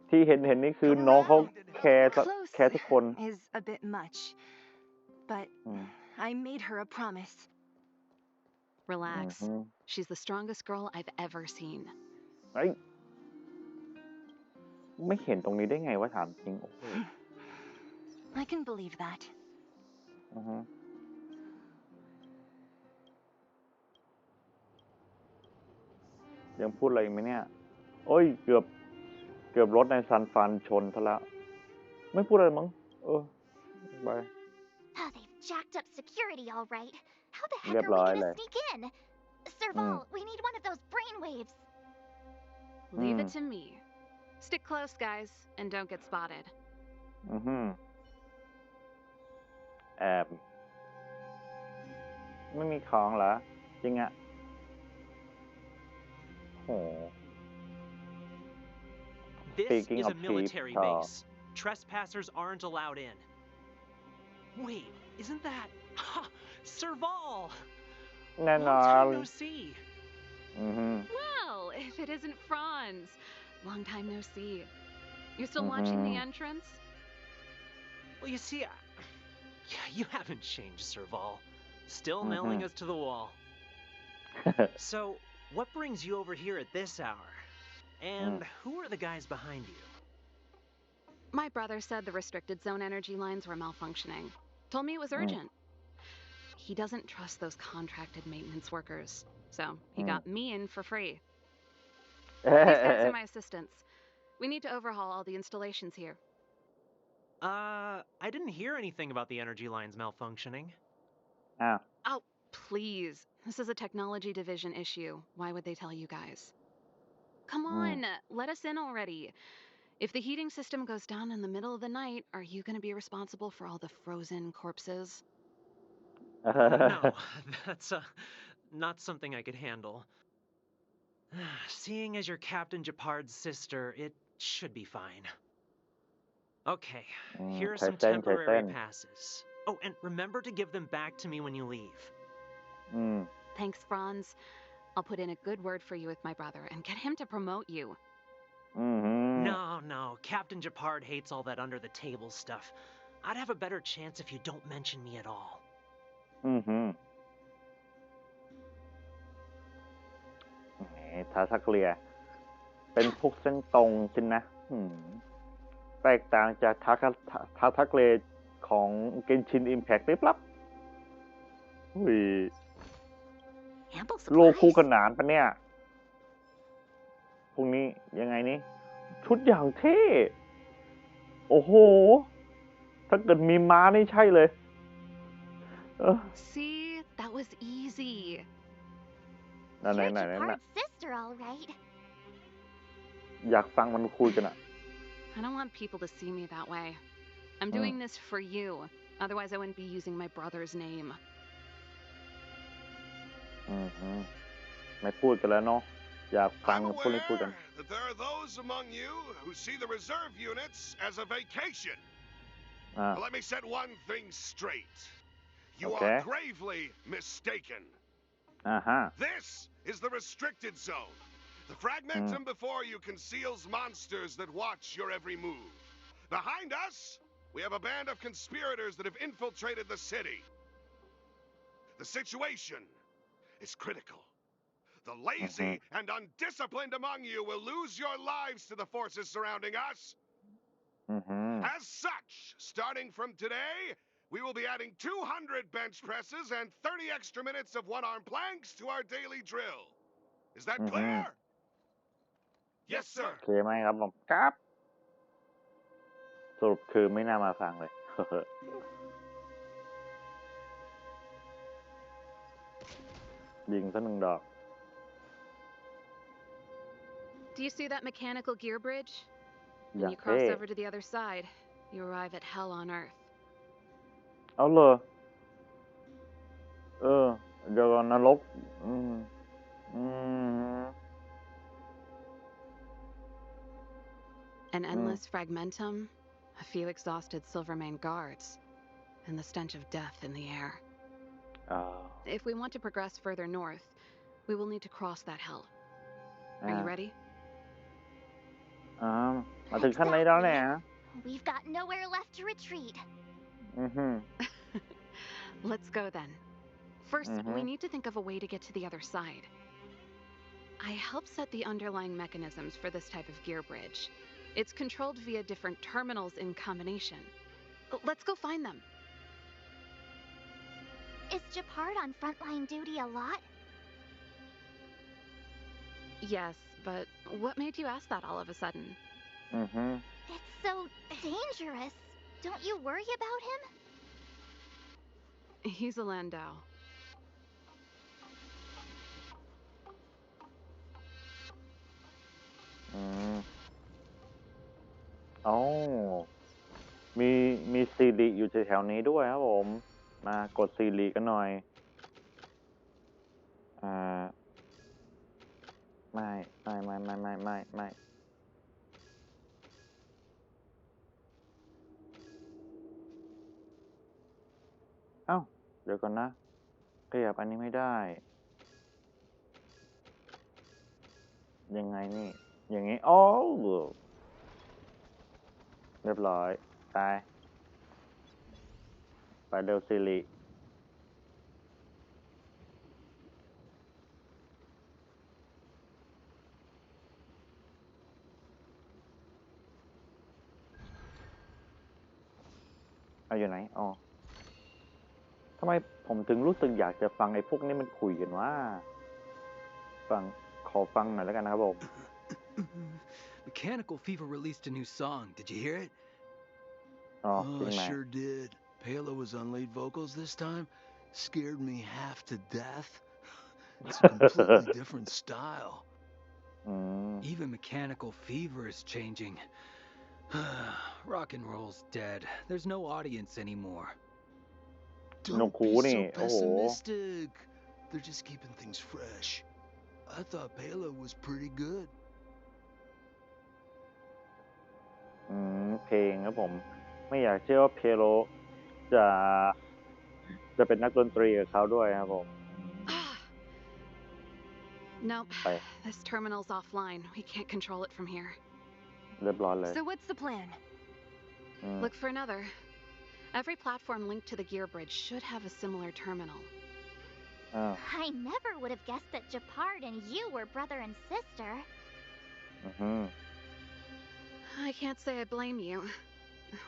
ที่เห็นนี่คือน้องเขาแคร์ทุกคน Is a bit much, but I made her a promise. Relax. She's the strongest girl I've ever seen. เฮ้ยไม่เห็นตรงนี้ได้ไงวะถามจริงโอ้โห I can believe that. ยังพูดอะไรอีกไหมเนี่ยโอ้ยเกือบรถในซันฟันชนซะแล้วไม่พูดอะไรมั้งไป Oh, they've jacked up security all right. How the heck เรียบ are we ร้อย gonna เลย sneak in? Serval, we need one of those brainwaves. Leave it to me. Stick close, guys, and don't get spotted. แอบไม่มีของเหรอจริงอะโห This Speaking is of a military cheap, base. Trespassers aren't allowed in. Wait, isn't that Serval? แน่น Long อน time no see. Well, if it isn't Franz. Long time no see. You still watching the entrance? Well, you see, you haven't changed, Serval. Still nailing us to the wall. So, what brings you over here at this hour? And who are the guys behind you? My brother said the restricted zone energy lines were malfunctioning. Told me it was urgent. He doesn't trust those contracted maintenance workers, so he got me in for free. These guys are my assistants. We need to overhaul all the installations here. I didn't hear anything about the energy lines malfunctioning. Oh, please. This is a technology division issue. Why would they tell you guys? Come on, let us in already. If the heating system goes down in the middle of the night, are you going to be responsible for all the frozen corpses? No, that's not something I could handle. Seeing as you're Captain Japard's sister, it should be fine. Okay, here are some temporary passes. Oh, and remember to give them back to me when you leave. Thanks, Franz. I'll put in a good word for you with my brother and get him to promote you. No, Captain Japard hates all that under-the-table stuff. I'd have a better chance if you don't mention me at all. ทาทักเลียเป็นพวกเส้นตรงจริงนะแตกต่างจากทาทักเลียของเกนชินอิมแพคได้ปั๊บโลคู่ขนานปะเนี่ยพวกนี้ยังไงนี่ชุดอย่างเท่โอ้โหถ้าเกิดมีม้านี่ใช่เลย See, that was easy. You're Japard's sister, all right. อยากฟังมันคุยกันอะ I don't want people to see me that way. I'm doing this for you. Otherwise, I wouldn't be using my brother's name. ไม่พูดกันแล้วเนาะอยากฟังพวกนี้พูดกัน that there are those among you who see the reserve units as a vacation. Let me set one thing straight. You Okay. are gravely mistaken. This is the restricted zone. The fragmentum before you conceals monsters that watch your every move. Behind us, we have a band of conspirators that have infiltrated the city. The situation is critical. The lazy and undisciplined among you will lose your lives to the forces surrounding us. As such, starting from today, we will be adding 200 bench presses and 30 extra minutes of one-arm planks to our daily drill. Is that clear? Yes, sir. โอเคไหมครับผมครับสรุปคือไม่น่ามาฟังเลย ยิงซะ1 ดอก Do you see that mechanical gear bridge? อย่า When ง you เท่ cross over to the other side, you arrive at hell on earth. เอาเลยเดี๋ยวก่อนนรกAn endless fragmentum, a few exhausted Silvermane guards, and the stench of death in the air. If we want to progress further north, we will need to cross that hell. Are you ready? มาถึงขั้นนี้แล้วเนี่ย We've got nowhere left to retreat. Let's go then. First, we need to think of a way to get to the other side. I helped set the underlying mechanisms for this type of gear bridge. It's controlled via different terminals in combination. Let's go find them. Is Japard on frontline duty a lot? Yes, but what made you ask that all of a sudden? It's so dangerous. Don't you worry about him? He's a Landau.มีซีรีอยู่แถวๆนี้ด้วยครับผมมากดซีรีกันหน่อยไม่เอ้าเดี๋ยวก่อนนะขยับอันนี้ไม่ได้ยังไงนี่อย่างงี้โอ้เรียบร้อยตายไปเร็วซีรีเอาอยู่ไหนอ๋อทำไมผมถึงรู้สึกอยากจะฟังไอ้พวกนี้มันคุยกันว่าขอฟังหน่อยแล้วกันนะครับผม Mechanical Fever released a new song. Did you hear it? Oh, I sure did. Palo was on lead vocals this time. Scared me half to death. It's a completely different style. Even Mechanical Fever is changing. Rock and roll's dead. There's no audience anymore. Don't be so pessimistic. They're just keeping things fresh. I thought Palo was pretty good. เพลงครับผมไม่อยากเชื่อว่าเพโลจะเป็นนักดนตรีกับเขาด้วยครับผม Nope. This terminal's offline. We can't control it from here. เรียบร้อยเลย So what's the plan? Look for another. Every platform linked to the gear bridge should have a similar terminal. I never would have guessed that Japard and you were brother and sister. I can't say I blame you.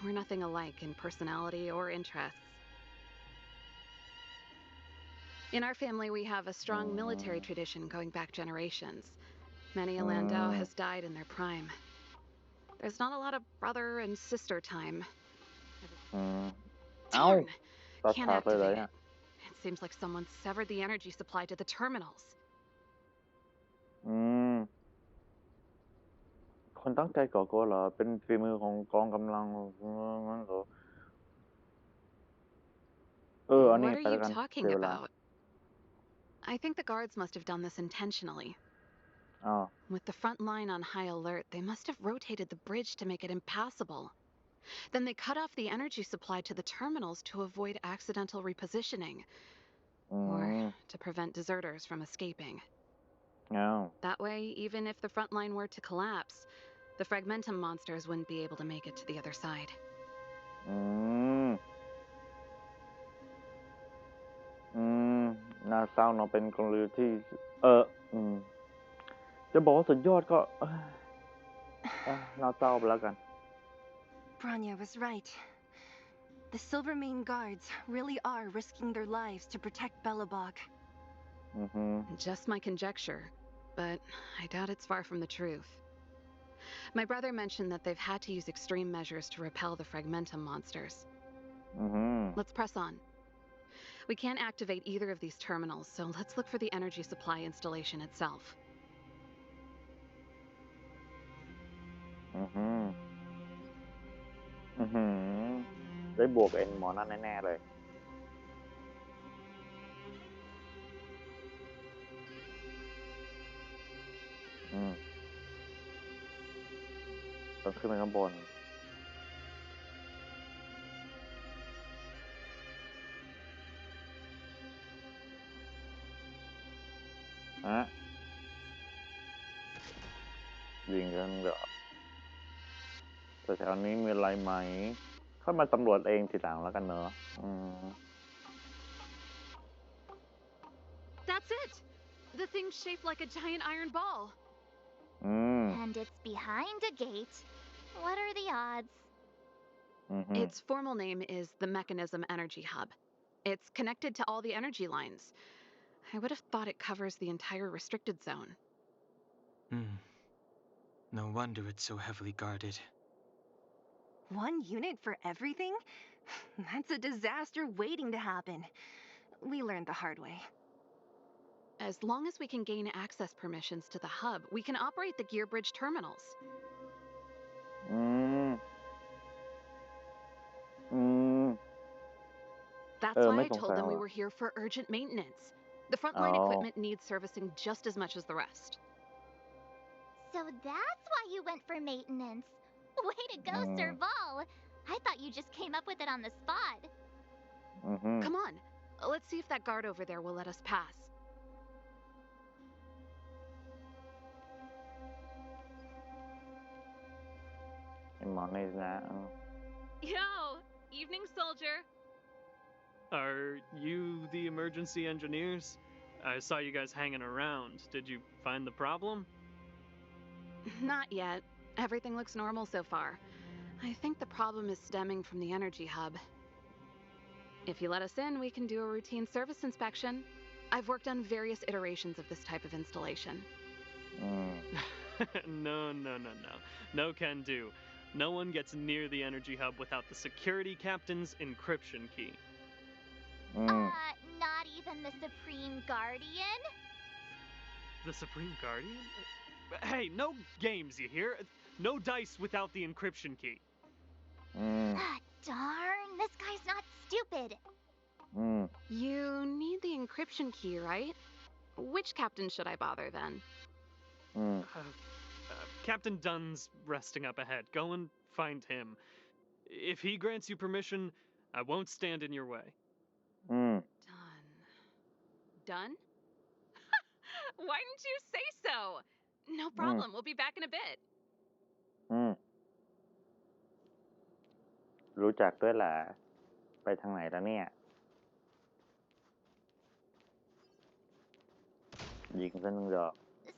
We're nothing alike in personality or interests. In our family, we have a strong military tradition going back generations. Many a Landau has died in their prime. There's not a lot of brother and sister time. Darn! Can't activate it. It seems like someone severed the energy supply to the terminals. คนตั้งใจก่อกวนเหรอเป็นฝีมือของกองกำลังงั้นเหรออันนี้ What are you talking about? I think the guards must have done this intentionally. With the front line on high alert, they must have rotated the bridge to make it impassable. Then they cut off the energy supply to the terminals to avoid accidental repositioning, or to prevent deserters from escaping. That way, even if the front line were to collapse, the Fragmentum monsters wouldn't be able to make it to the other side. น่าเศร้าเนาะเป็นกลยุทธ์ที่จะบอกว่าสุดยอดก็น่าเศร้าไปแล้วกัน Bronya was right. The Silvermane guards really are risking their lives to protect Belobog. Just my conjecture, but I doubt it's far from the truth. My brother mentioned that they've had to use extreme measures to repel the Fragmentum monsters. Let's press on. We can't activate either of these terminals, so let's look for the energy supply installation itself. ได้บวกเอ็นหมอนั่นแน่ๆเลยต้องขึ้นไปข้างบนยิงกันเดี๋ยวแต่แถวนี้มีอะไรไหมค่อยมาสำรวจเองทีหลังแล้วกันเนอะThat's it! The thing's shaped like a giant iron ball. And it's behind a gate. What are the odds? Its formal name is the Mechanism Energy Hub. It's connected to all the energy lines. I would have thought it covers the entire restricted zone. No wonder it's so heavily guarded. One unit for everything? That's a disaster waiting to happen. We learned the hard way. As long as we can gain access permissions to the hub, we can operate the gear bridge terminals. That's why I told them we were here for urgent maintenance. The frontline equipment needs servicing just as much as the rest. So that's why you went for maintenance. Way to go, Serval. I thought you just came up with it on the spot. Come on, let's see if that guard over there will let us pass. Yo, evening, soldier. Are you the emergency engineers? I saw you guys hanging around. Did you find the problem? Not yet. Everything looks normal so far. I think the problem is stemming from the energy hub. If you let us in, we can do a routine service inspection. I've worked on various iterations of this type of installation. No. No can do. No one gets near the energy hub without the security captain's encryption key. Not even the Supreme Guardian? The Supreme Guardian? Hey, no games, you hear? No dice without the encryption key. Darn, this guy's not stupid. You need the encryption key, right? Which captain should I bother then? Captain Dunn's resting up ahead. Go and find him. If he grants you permission, I won't stand in your way. Done? Why didn't you say so? No problem, we'll be back in a bit. รู้จักด้วยแหละไปทางไหนแล้วเนี่ยยิงซะหนึ่งดอก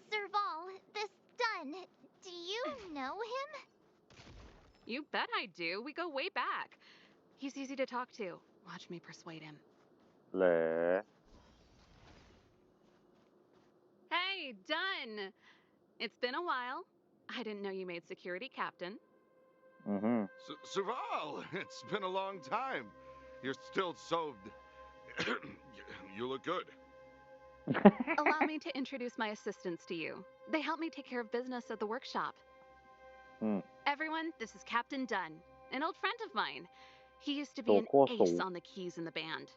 Serval, this Dunn, do you know him? You bet I do. We go way back. He's easy to talk to. Watch me persuade him. เหรอ Hey, Dunn! It's been a while. I didn't know you made security captain. Serval, it's been a long time. You're still so... You look good. Allow me to introduce my assistants to you. They help me take care of business at the workshop. Everyone, this is Captain Dunn, an old friend of mine. He used to be an ace on the keys in the band.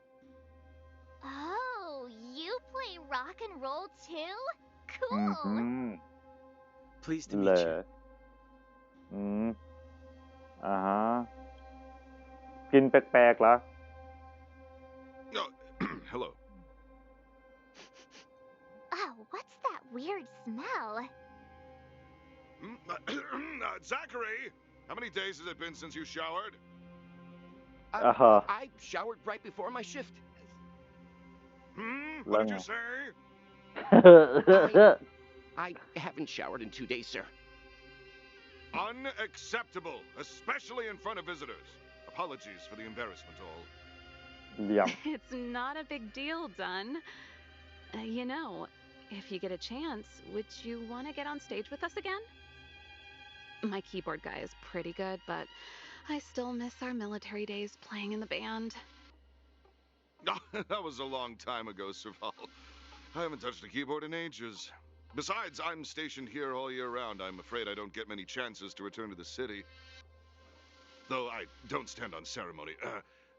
Oh, you play rock and roll too? Cool. Pleased to meet you. ฮะกินแปลกๆเหรอ Hello. Oh, what's that weird smell? Zachary, how many days has it been since you showered? I showered right before my shift. What did you say? I haven't showered in 2 days, sir. Unacceptable, especially in front of visitors. Apologies for the embarrassment, all. Yeah. It's not a big deal, Dunn. You know, if you get a chance, would you want to get on stage with us again? My keyboard guy is pretty good, but I still miss our military days playing in the band. That was a long time ago, Serval. I haven't touched a keyboard in ages. Besides, I'm stationed here all year round. I'm afraid I don't get many chances to return to the city. Though I don't stand on ceremony.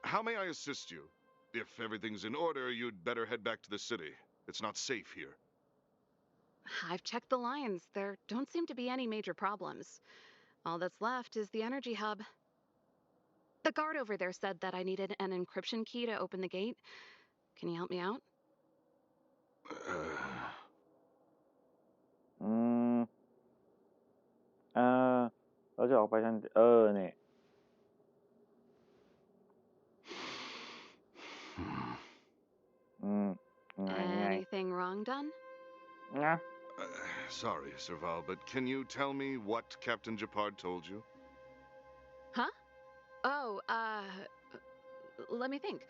How may I assist you? If everything's in order, you'd better head back to the city. It's not safe here. I've checked the lines. There don't seem to be any major problems. All that's left is the energy hub. The guard over there said that I needed an encryption key to open the gate. Can you help me out? เราจะออกไปทางเนี่ย Anything wrong, Dunn? Sorry, Serval, but can you tell me what Captain Japard told you? Huh? Oh, let me think.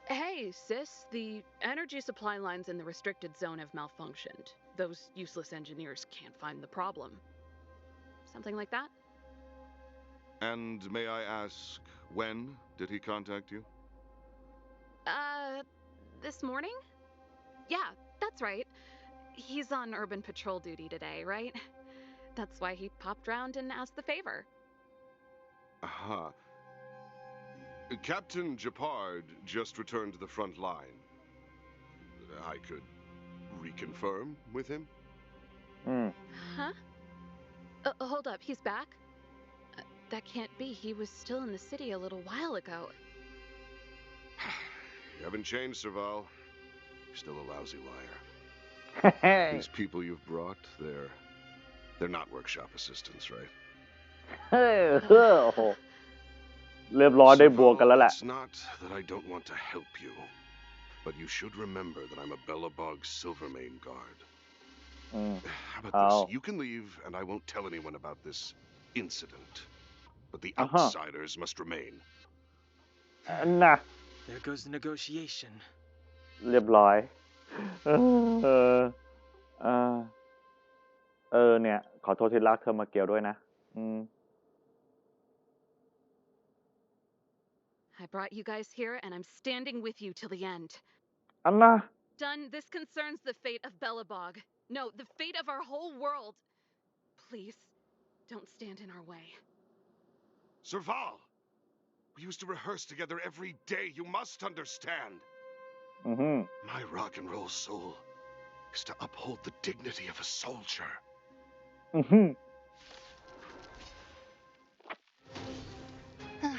Hey, sis, the energy supply lines in the restricted zone have malfunctioned. Those useless engineers can't find the problem. Something like that? And may I ask, when did he contact you? This morning? Yeah, that's right. He's on urban patrol duty today, right? That's why he popped round and asked the favor. Aha. Captain Japard just returned to the front line. I could reconfirm with him? Huh? Hold up, he's back? That can't be. He was still in the city a little while ago. You haven't changed, Serval. You're still a lousy liar. These people you've brought, they're not workshop assistants, right? เรียบร้อยได้บวกกันแล้วแหละ It's not that I don't want to help you, but you should remember that I'm a Bellabog Silvermane guard. How about this? You can leave, and I won't tell anyone about this incident. But the outsiders must remain. There goes the negotiation. เรียบร้อยเนี่ยขอโทษที่รักเธอมาเกี่ยวด้วยนะ I brought you guys here, and I'm standing with you till the end. Done. This concerns the fate of Bellabog. No, the fate of our whole world. Please, don't stand in our way. Serval! We used to rehearse together every day. You must understand. My rock and roll soul is to uphold the dignity of a soldier.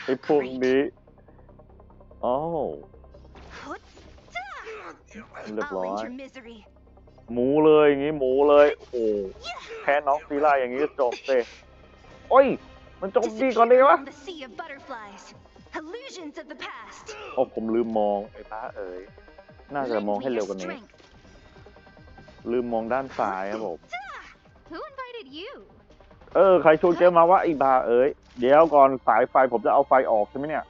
ไอ้พวกนี้เรียบร้อยหมูเลยอย่างงี้หมูเลยโอ้แค่น็อกซีล่าอย่างงี้ก็จบเลยโอ้ยมันจบดีก่อนดีวะโอ้ผมลืมมองไอ้ป้าเอ๋ยน่าจะมองให้เร็วกว่านี้ลืมมองด้านซ้ายครับผมใครชวนแกมาวะไอ้บ้าเอ๋ยเดี๋ยวก่อนสายไฟผมจะเอาไฟออกใช่ไหมเนี่ย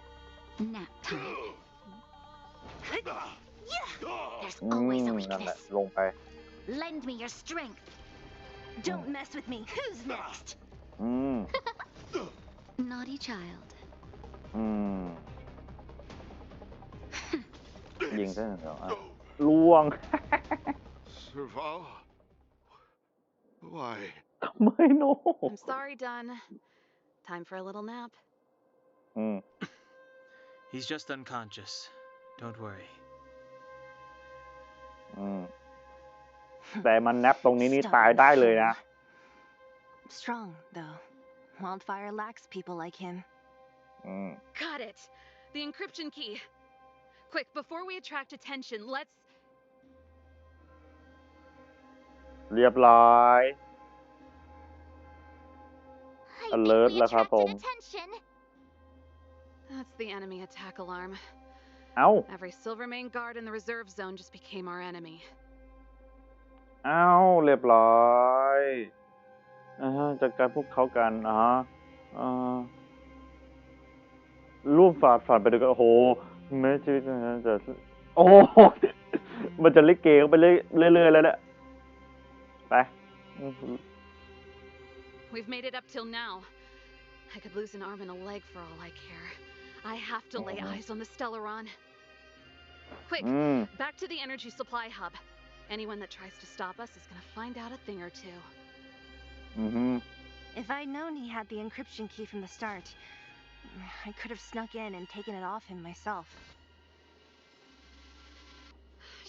นั่นแหละลงไป Lend me your strength. Don't mess with me. Who's next? Naughty child. ยิงซะหน่อยล่วง Serval? Why? ไม่โน่ I'm sorry, Dunn. Time for a little nap. He's just unconscious. Don't worry. แต่มันแนบตรงนี้นี่ตายได้เลยนะ Strong though. Wildfire lacks people like him. Got it. The encryption key. Quick, before we attract attention, let's... เรียบร้อย I alert think we แล้วครับผม attracted attention. That's the enemy attack alarm. เอ้า Every Silvermane guard in the reserve zone just became our enemy. เอ้าเรียบร้อยจัดการพวกเขากันร่วมฝ่าไปด้วยกันโอ้โหแม้ชีวิตจะโอ้โหมันจะเล่นเกมไปเรื่อยๆแล้วเนี่ยไป We've made it up till now. I could lose an arm and a leg for all I care. I have to lay eyes on the Stellaron. Quick, back to the energy supply hub. Anyone that tries to stop us is gonna find out a thing or two. If I'd known he had the encryption key from the start, I could have snuck in and taken it off him myself.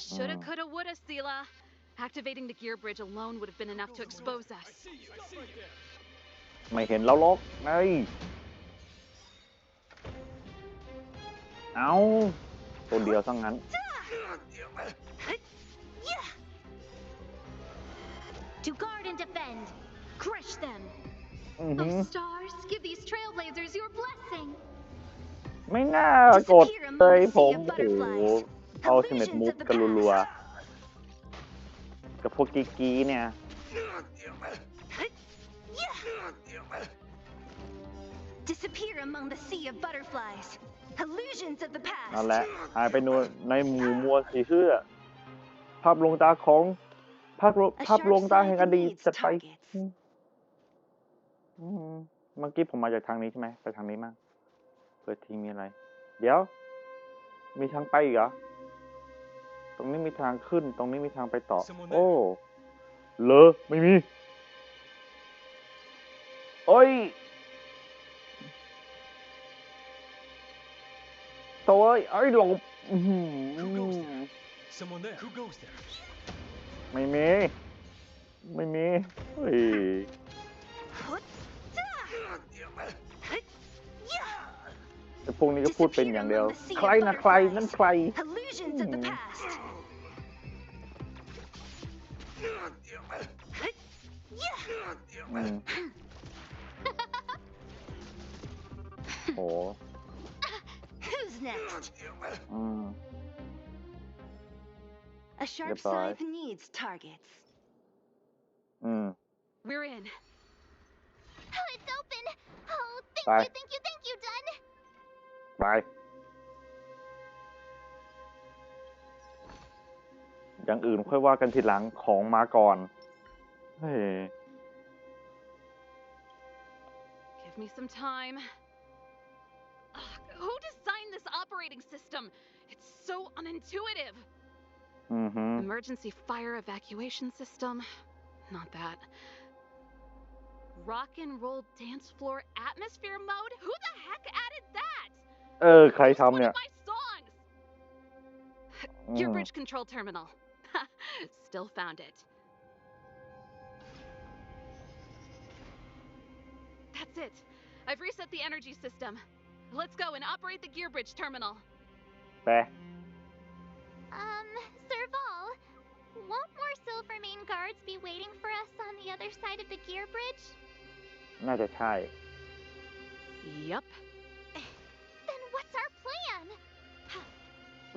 Shoulda, coulda, woulda, Sela. Activating the gear bridge alone would have been enough to expose us. ไม่เห็นเราหรอกไงเอ้าตัวเดียวซะงั้น To guard and defend. Crush them. Oh, stars, give these trailblazers your blessing. ไม่น่ากดเลยผมโอ้โหเอาเทเมตมูฟกันรัวๆกับพวกกีเนี่ย Disappear among the sea of butterflies. Illusions of the past. นั่นแหละหายไปในหมู่มวลสีเสื้อภาพลวงตาของภาพลวงตาแห่งอดีตจะไปเมื่อกี้ผมมาจากทางนี้ใช่ไหมไปทางนี้มั่งเปิดทีมีอะไรเดี๋ยวมีทางไปอีกเหรอตรงนี้มีทางขึ้นตรงนี้มีทางไปต่อโอ้เลอไม่มีโอ้ยตัวไอ้หลบไม่มีเฮ้ยแต่พวกนี้ก็พูดเป็นอย่างเดียวใครนะใครนั่นใครโอ้ Who's next? A sharp scythe needs targets. We're in. Oh, it's open. Oh, thank you, Dun. ไปอย่างอื่นค่อยว่ากันทีหลังของมาก่อนเฮ้ย Give me some time. Who designed this operating system? It's so unintuitive. Emergency fire evacuation system? Not that. Rock and roll dance floor atmosphere mode? Who the heck added that? ใครทำเนี่ย Gear bridge control terminal. Still found it. That's it. I've reset the energy system. Let's go and operate the gear bridge terminal. ไป Serval, won't more Silvermane guards be waiting for us on the other side of the gear bridge? น่าจะใช่ Yup. Then what's our plan?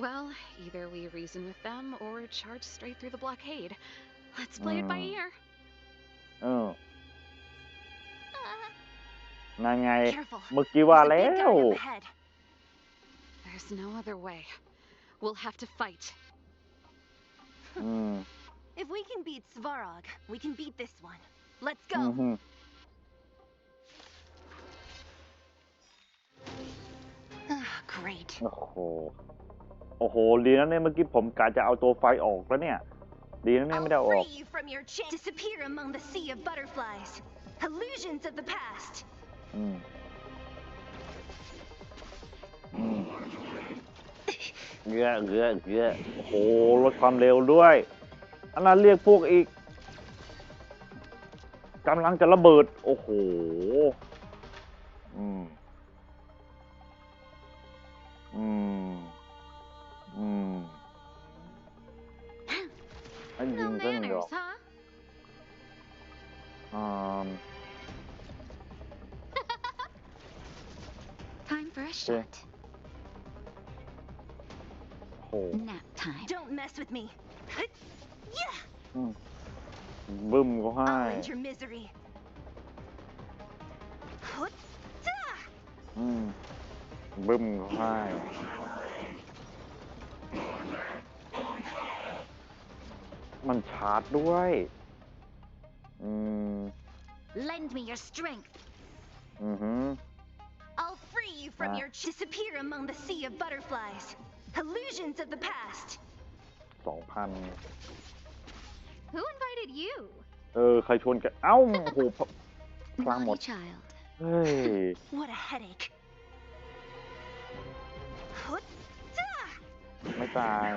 Well, either we reason with them or charge straight through the blockade. Let's play it by ear. นั่นไงเมื่อกี้ว่าแล้ว There's no other way. We'll have to fight. If we can beat Svarog, we can beat this one. Let's go. Great. โอ้โหดีนะเนี่ยเมื่อกี้ผมกะจะเอาตัวไฟออกแล้วเนี่ยดีนะเนี่ยไม่ได้ออก Disappear among the sea of butterflies. Illusions of the past. เยอะโอ้โหลดความเร็วด้วยอันนั้นเรียกพวกอีกกำลังจะระเบิดโอ้โห อืมอืมอืมไอ้ยิ No งซะหนึ่งดอก manners, huh? อ่า Time for a โอเค shot. โห Nap time. Don't mess with me. Yeah! อืมบึ้มก็ให้ I'll end your misery. อืมบึ้มก็ให้มันชาร์จด้วย อืม Lend me your strength. อือหือ I'll free you from your disappear among the sea of butterflies. Illusions of the past. 2,000 Who invited you? ใครชวนแกเอ้าโอ้โหพลังหมด Naughty child. เฮ้ย What a headache. ไม่ตาย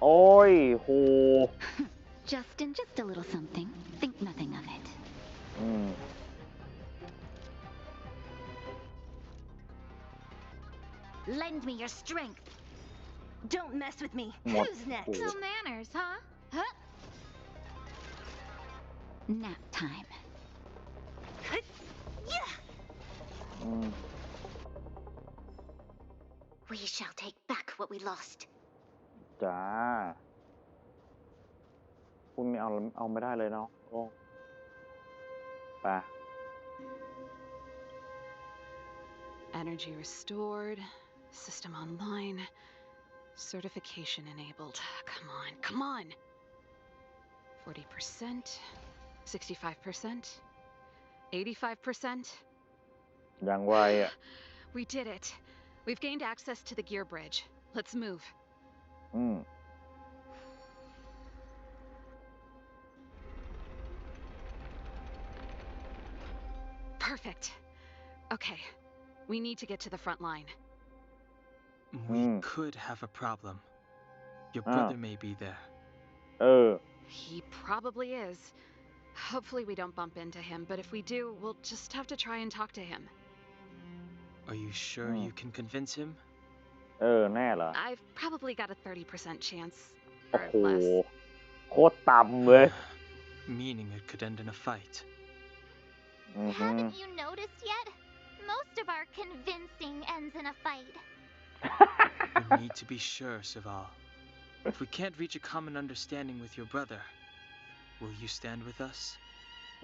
โอ้ยโห Justin, just a little something. Think nothing of it. อืม Lend me your strength. Don't mess with me. What? Who's next? No manners, huh? Huh? Nap time. Yeah! อืม We shall take back what we lost. จ้าคุณไม่เอาไม่ได้เลยเนาะโอ้ไป Energy restored. System online. Certification enabled. Come on, come on. 40%. 65%. 85%. อย่างไวอ่ะ We did it. We've gained access to the gear bridge. Let's move. อืม Perfect. Okay. We need to get to the front line. We could have a problem. Your brother may be there. เออ He probably is. Hopefully we don't bump into him, but if we do, we'll just have to try and talk to him. Are you sure you can convince him? แน่เหรอ I've probably got a 30% chance. โอ้ Or โห less. โคตรต่ำเลย Meaning it could end in a fight. อือหือ Haven't you noticed yet? Most of our convincing ends in a fight. We need to be sure, Sival. If we can't reach a common understanding with your brother, will you stand with us?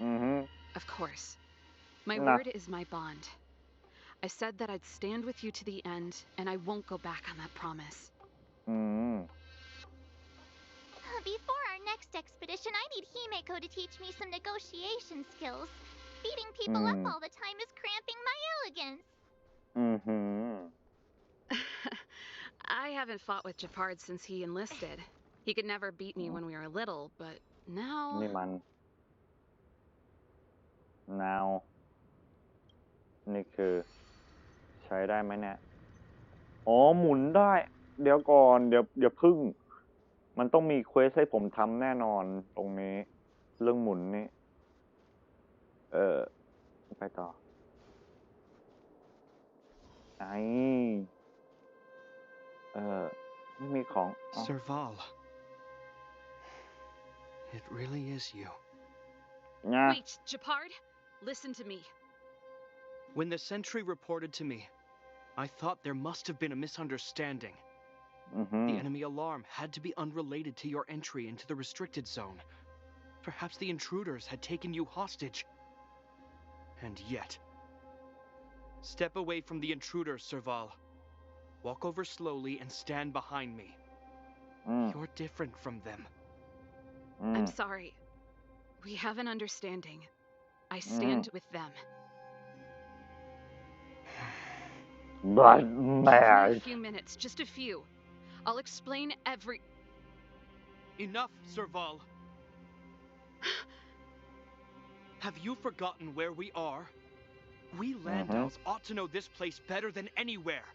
อือหือ Of course. My Nah. word is my bond. I said that I'd stand with you to the end, and I won't go back on that promise. อืม Before our next expedition, I need Himeko to teach me some negotiation skills. Beating people up all the time is cramping my elegance. อือหือ I haven't fought with Japard since he enlisted. He could never beat me when we were little, but now... นี่มัน now นี่คือ ใช้ได้ไหมเนี่ย อ๋อ หมุนได้ เดี๋ยวก่อน เดี๋ยวพึ่ง มันต้องมีเควสให้ผมทำแน่นอนตรงนี้ เรื่องหมุนนี่ ไปต่อ ไม่มีของ Serval. It really is you. นะ Wait, Japard, listen to me. When the sentry reported to me, I thought there must have been a misunderstanding. อือหือ The enemy alarm had to be unrelated to your entry into the restricted zone. Perhaps the intruders had taken you hostage. And yet... Step away from the intruders, Serval. Walk over slowly and stand behind me. You're different from them. I'm sorry. We have an understanding. I stand with them. But Give me a few minutes, just a few. I'll explain every... Enough, Serval. Have you forgotten where we are? We Landows ought to know this place better than anywhere.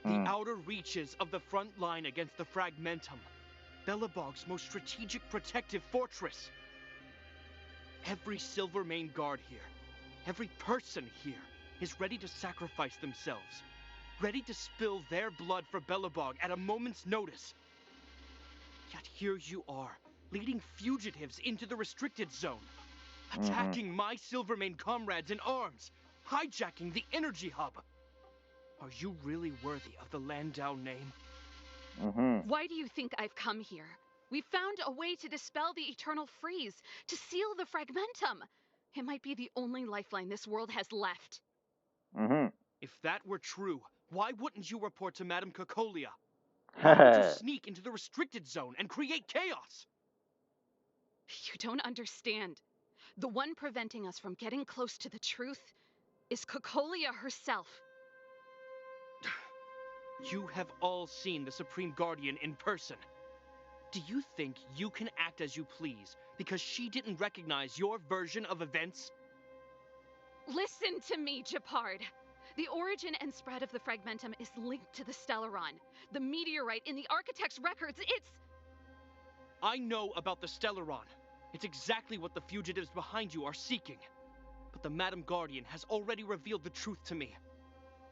The outer reaches of the front line against the Fragmentum. Belobog's most strategic protective fortress. Every Silvermane guard here, every person here, is ready to sacrifice themselves, ready to spill their blood for Belobog at a moment's notice. Yet here you are, leading fugitives into the restricted zone, attacking my Silvermane comrades in arms, hijacking the energy hub. Are you really worthy of the Landau name? Why do you think I've come here? We found a way to dispel the eternal freeze, to seal the fragmentum. It might be the only lifeline this world has left. If that were true, why wouldn't you report to Madame Cocolia? Why would you sneak into the restricted zone and create chaos? You don't understand. The one preventing us from getting close to the truth is Cocolia herself. You have all seen the Supreme Guardian in person. Do you think you can act as you please because she didn't recognize your version of events? Listen to me, Gepard. The origin and spread of the fragmentum is linked to the Stellaron. The meteorite in the Architect's records, it's... I know about the Stellaron. It's exactly what the fugitives behind you are seeking. But the Madam Guardian has already revealed the truth to me.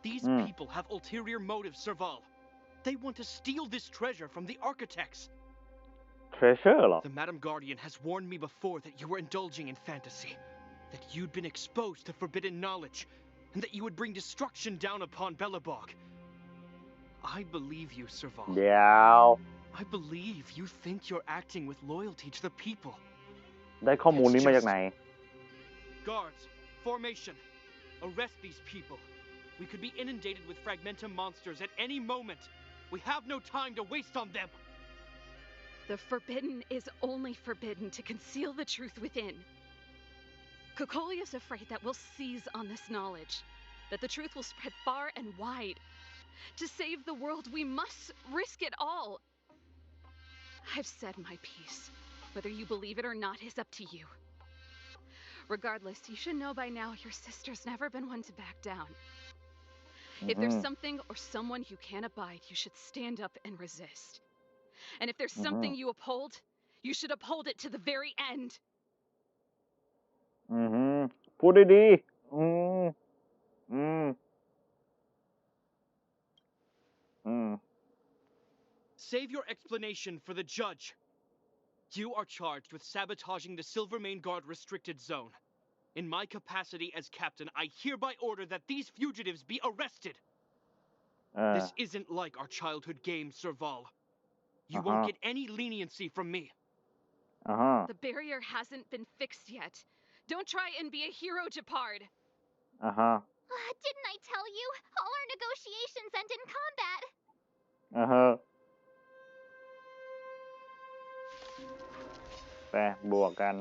These people have ulterior motives, Serval. They want to steal this treasure from the Architects. Treasure? The Madam Guardian has warned me before that you were indulging in fantasy, that you'd been exposed to forbidden knowledge, and that you would bring destruction down upon Belobog. I believe you, Serval. I believe you think you're acting with loyalty to the people. ได้ข้อมูลนี้มาจากไหน Guards, formation. Arrest these people. We could be inundated with fragmentum monsters at any moment. We have no time to waste on them. The forbidden is only forbidden to conceal the truth within. Cocolia's afraid that we'll seize on this knowledge, that the truth will spread far and wide. To save the world, we must risk it all. I've said my piece. Whether you believe it or not is up to you. Regardless, you should know by now your sister's never been one to back down. If there's something or someone you can't abide, you should stand up and resist. And if there's something you uphold, you should uphold it to the very end. พูดได้ดี Save your explanation for the judge. You are charged with sabotaging the Silvermane Guard restricted zone. In my capacity as captain, I hereby order that these fugitives be arrested. This isn't like our childhood game, Serval. You won't get any leniency from me. The barrier hasn't been fixed yet. Don't try and be a hero, Gepard. Didn't I tell you? All our negotiations end in combat. ไปบวกกัน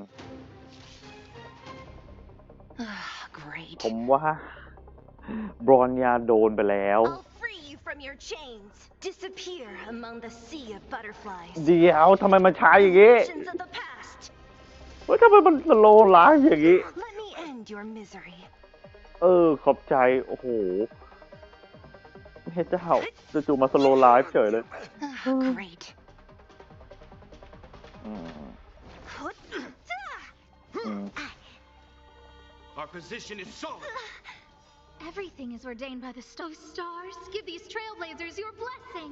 Great. ผมว่าบรอนยาโดนไปแล้ว I'll free you from your chains. Disappear among the sea of butterflies. เดี๋ยวทำไมมันช้าอย่างงี้ Visions of the past. เฮ้ยทำไมมันสโลว์ไลฟ์อย่างงี้ Let me end your misery. ขอบใจ โอ้โหเฮ้ยเจ้าจู่ๆมาสโลว์ไลฟ์เฉยเลย Great. Our position is solid. Everything is ordained by the stars. Give these trailblazers your blessing.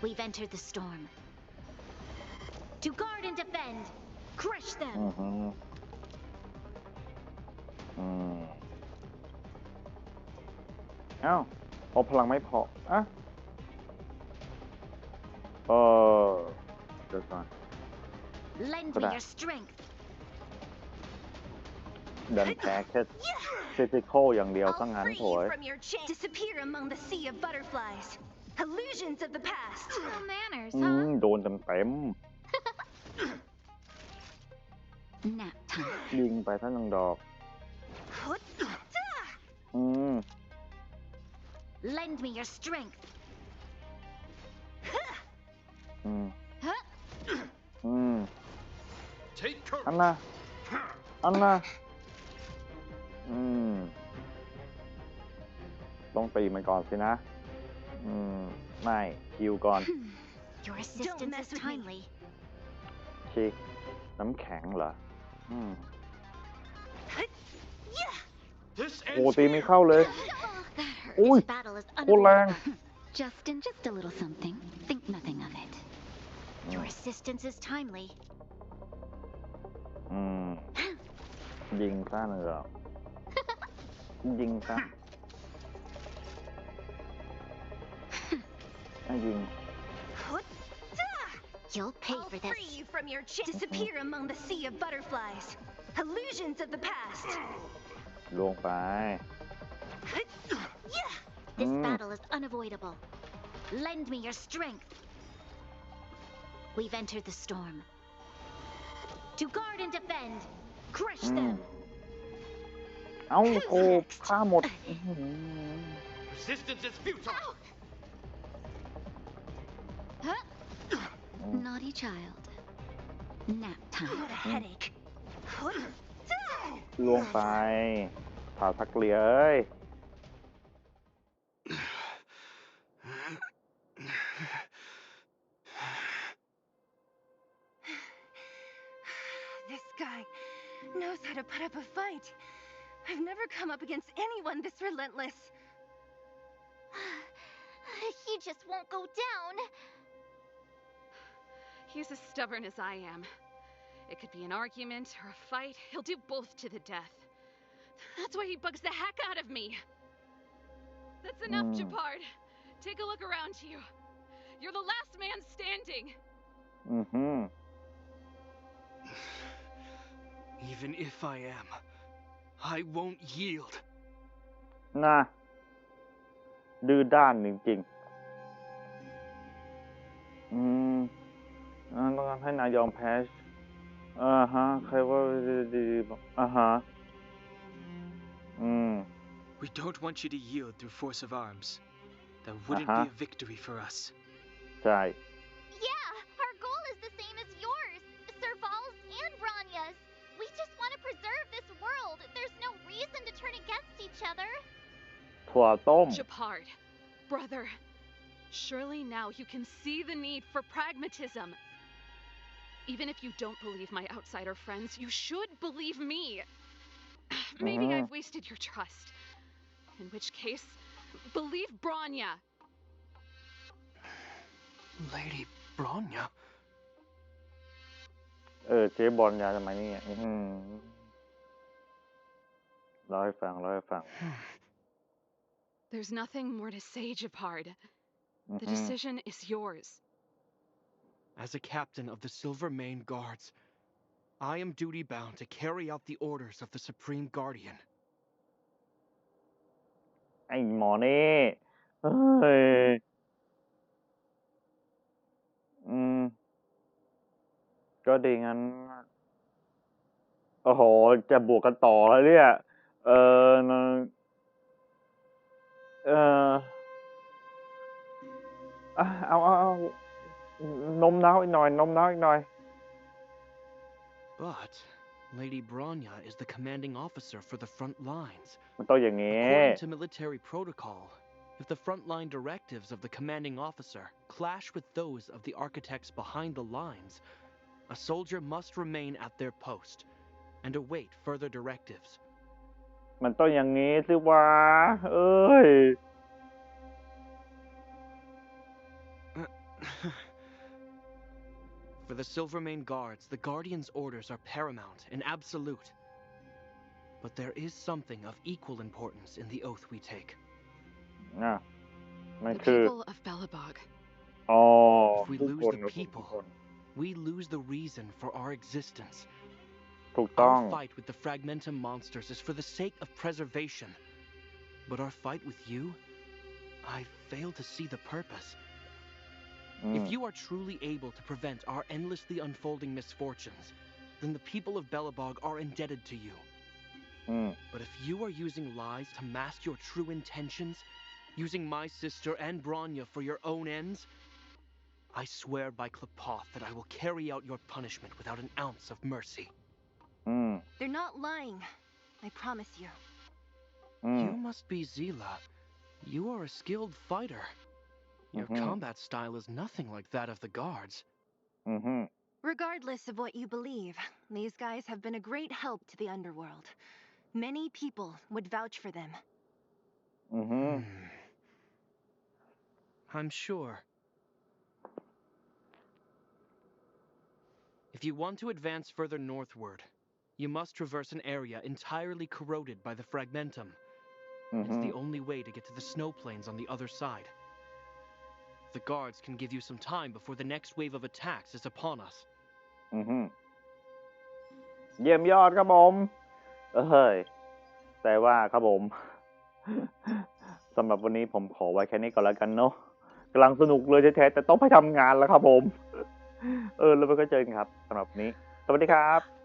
We've entered the storm. To guard and defend. Crush them. เอ้าพอพลังไม่พออะเดี๋ยวก่อน Lend me your strength. ดันแพ้แค่ฟิสิคอลอย่างเดียวซะงั้น I'll โถ free you ย from your chains. Disappear among the sea of butterflies. Illusions of the past. No manners, huh? โดนเต็ม Nap time. ยิงไปท่านดอก Lend me your strength. อันน่ะต้องตีมันก่อนสินะ ไม่คิวก่อน Your assistance is timely. น้ำแข็งเหรอ This โอ้ ends ตีไม่ here. เข้าเลย That hurt. อุ้ย This battle is โคตรแรง unavoidable. Just a little something. Think nothing of it. Your assistance is timely. ยิงซะเหรอยิงซะให้ยิง You'll pay for this. I'll free you from your disappear among the sea of butterflies. Illusions of the past. ลงไป This battle is unavoidable. Lend me your strength. We've entered the storm. To guard and defend. Crush them. เอ้าโอ้ฆ่าหมด Resistance is futile. Naughty child. Nap time. What a headache. ลงไปผ่าทักเลียเอ้ย This guy knows how to put up a fight. I've never come up against anyone this relentless. He just won't go down. He's as stubborn as I am. It could be an argument or a fight. He'll do both to the death. That's why he bugs the heck out of me. That's enough, Japard. Take a look around you. You're the last man standing. Even if I am, I won't yield. น่ะดื้อด้านจริงๆต้องการให้นายยอมแพ้ใครว่าดีWe don't want you to yield through force of arms. That wouldn't be a victory for us. ใช่ Yeah, our goal is the same as yours, Serval's and Branya's. We just want to preserve this world. There's no reason to turn against each other. ถั่วต้ม Japard, brother, surely now you can see the need for pragmatism. Even if you don't believe my outsider friends, you should believe me. Maybe I've wasted your trust. In which case, believe Branya. Lady Bronya? เจ๊บอลยาทำไมนี่เล่าให้ฟัง There's nothing more to say, Japard. The decision is yours. As a captain of the Silver Mane Guards, I am duty-bound to carry out the orders of the Supreme Guardian. ไอ้หมอนี่ก็ดีงั้นโอ้โหจะบวกกันต่อแล้วเนี่ยเอานมน้าวอีกหน่อย But Lady Bronya is the commanding officer for the front lines. มันต้องอย่างนี้ According to military protocol, if the frontline directives of the commanding officer clash with those of the architects behind the lines, a soldier must remain at their post and await further directives. มันต้องอย่างนี้สิวะFor the Silvermane Guards, the Guardian's orders are paramount and absolute. But there is something of equal importance in the oath we take. The people of Belobog. If we lose the people, we lose the reason for our existence. Our fight with the Fragmentum monsters is for the sake of preservation. But our fight with you, I fail to see the purpose. If you are truly able to prevent our endlessly unfolding misfortunes, then the people of Belobog are indebted to you. But if you are using lies to mask your true intentions, using my sister and Bronya for your own ends, I swear by Klapoth that I will carry out your punishment without an ounce of mercy. They're not lying. I promise you. You must be Zila. You are a skilled fighter. Your combat style is nothing like that of the guards. Regardless of what you believe, these guys have been a great help to the underworld. Many people would vouch for them. I'm sure. If you want to advance further northward, you must traverse an area entirely corroded by the fragmentum. It's the only way to get to the snow plains on the other side. The guards can give you some time before the next wave of attacks is upon us. เยี่ยมยอดครับผมเฮ้ยแต่ว่าครับผม สำหรับวันนี้ผมขอไว้แค่นี้ก่อนแล้วกันเนาะกำลังสนุกเลยแท้ๆแต่ต้องไปทำงานแล้วครับผม แล้วไปก็เจอกันครับสำหรับวันนี้สวัสดีครับ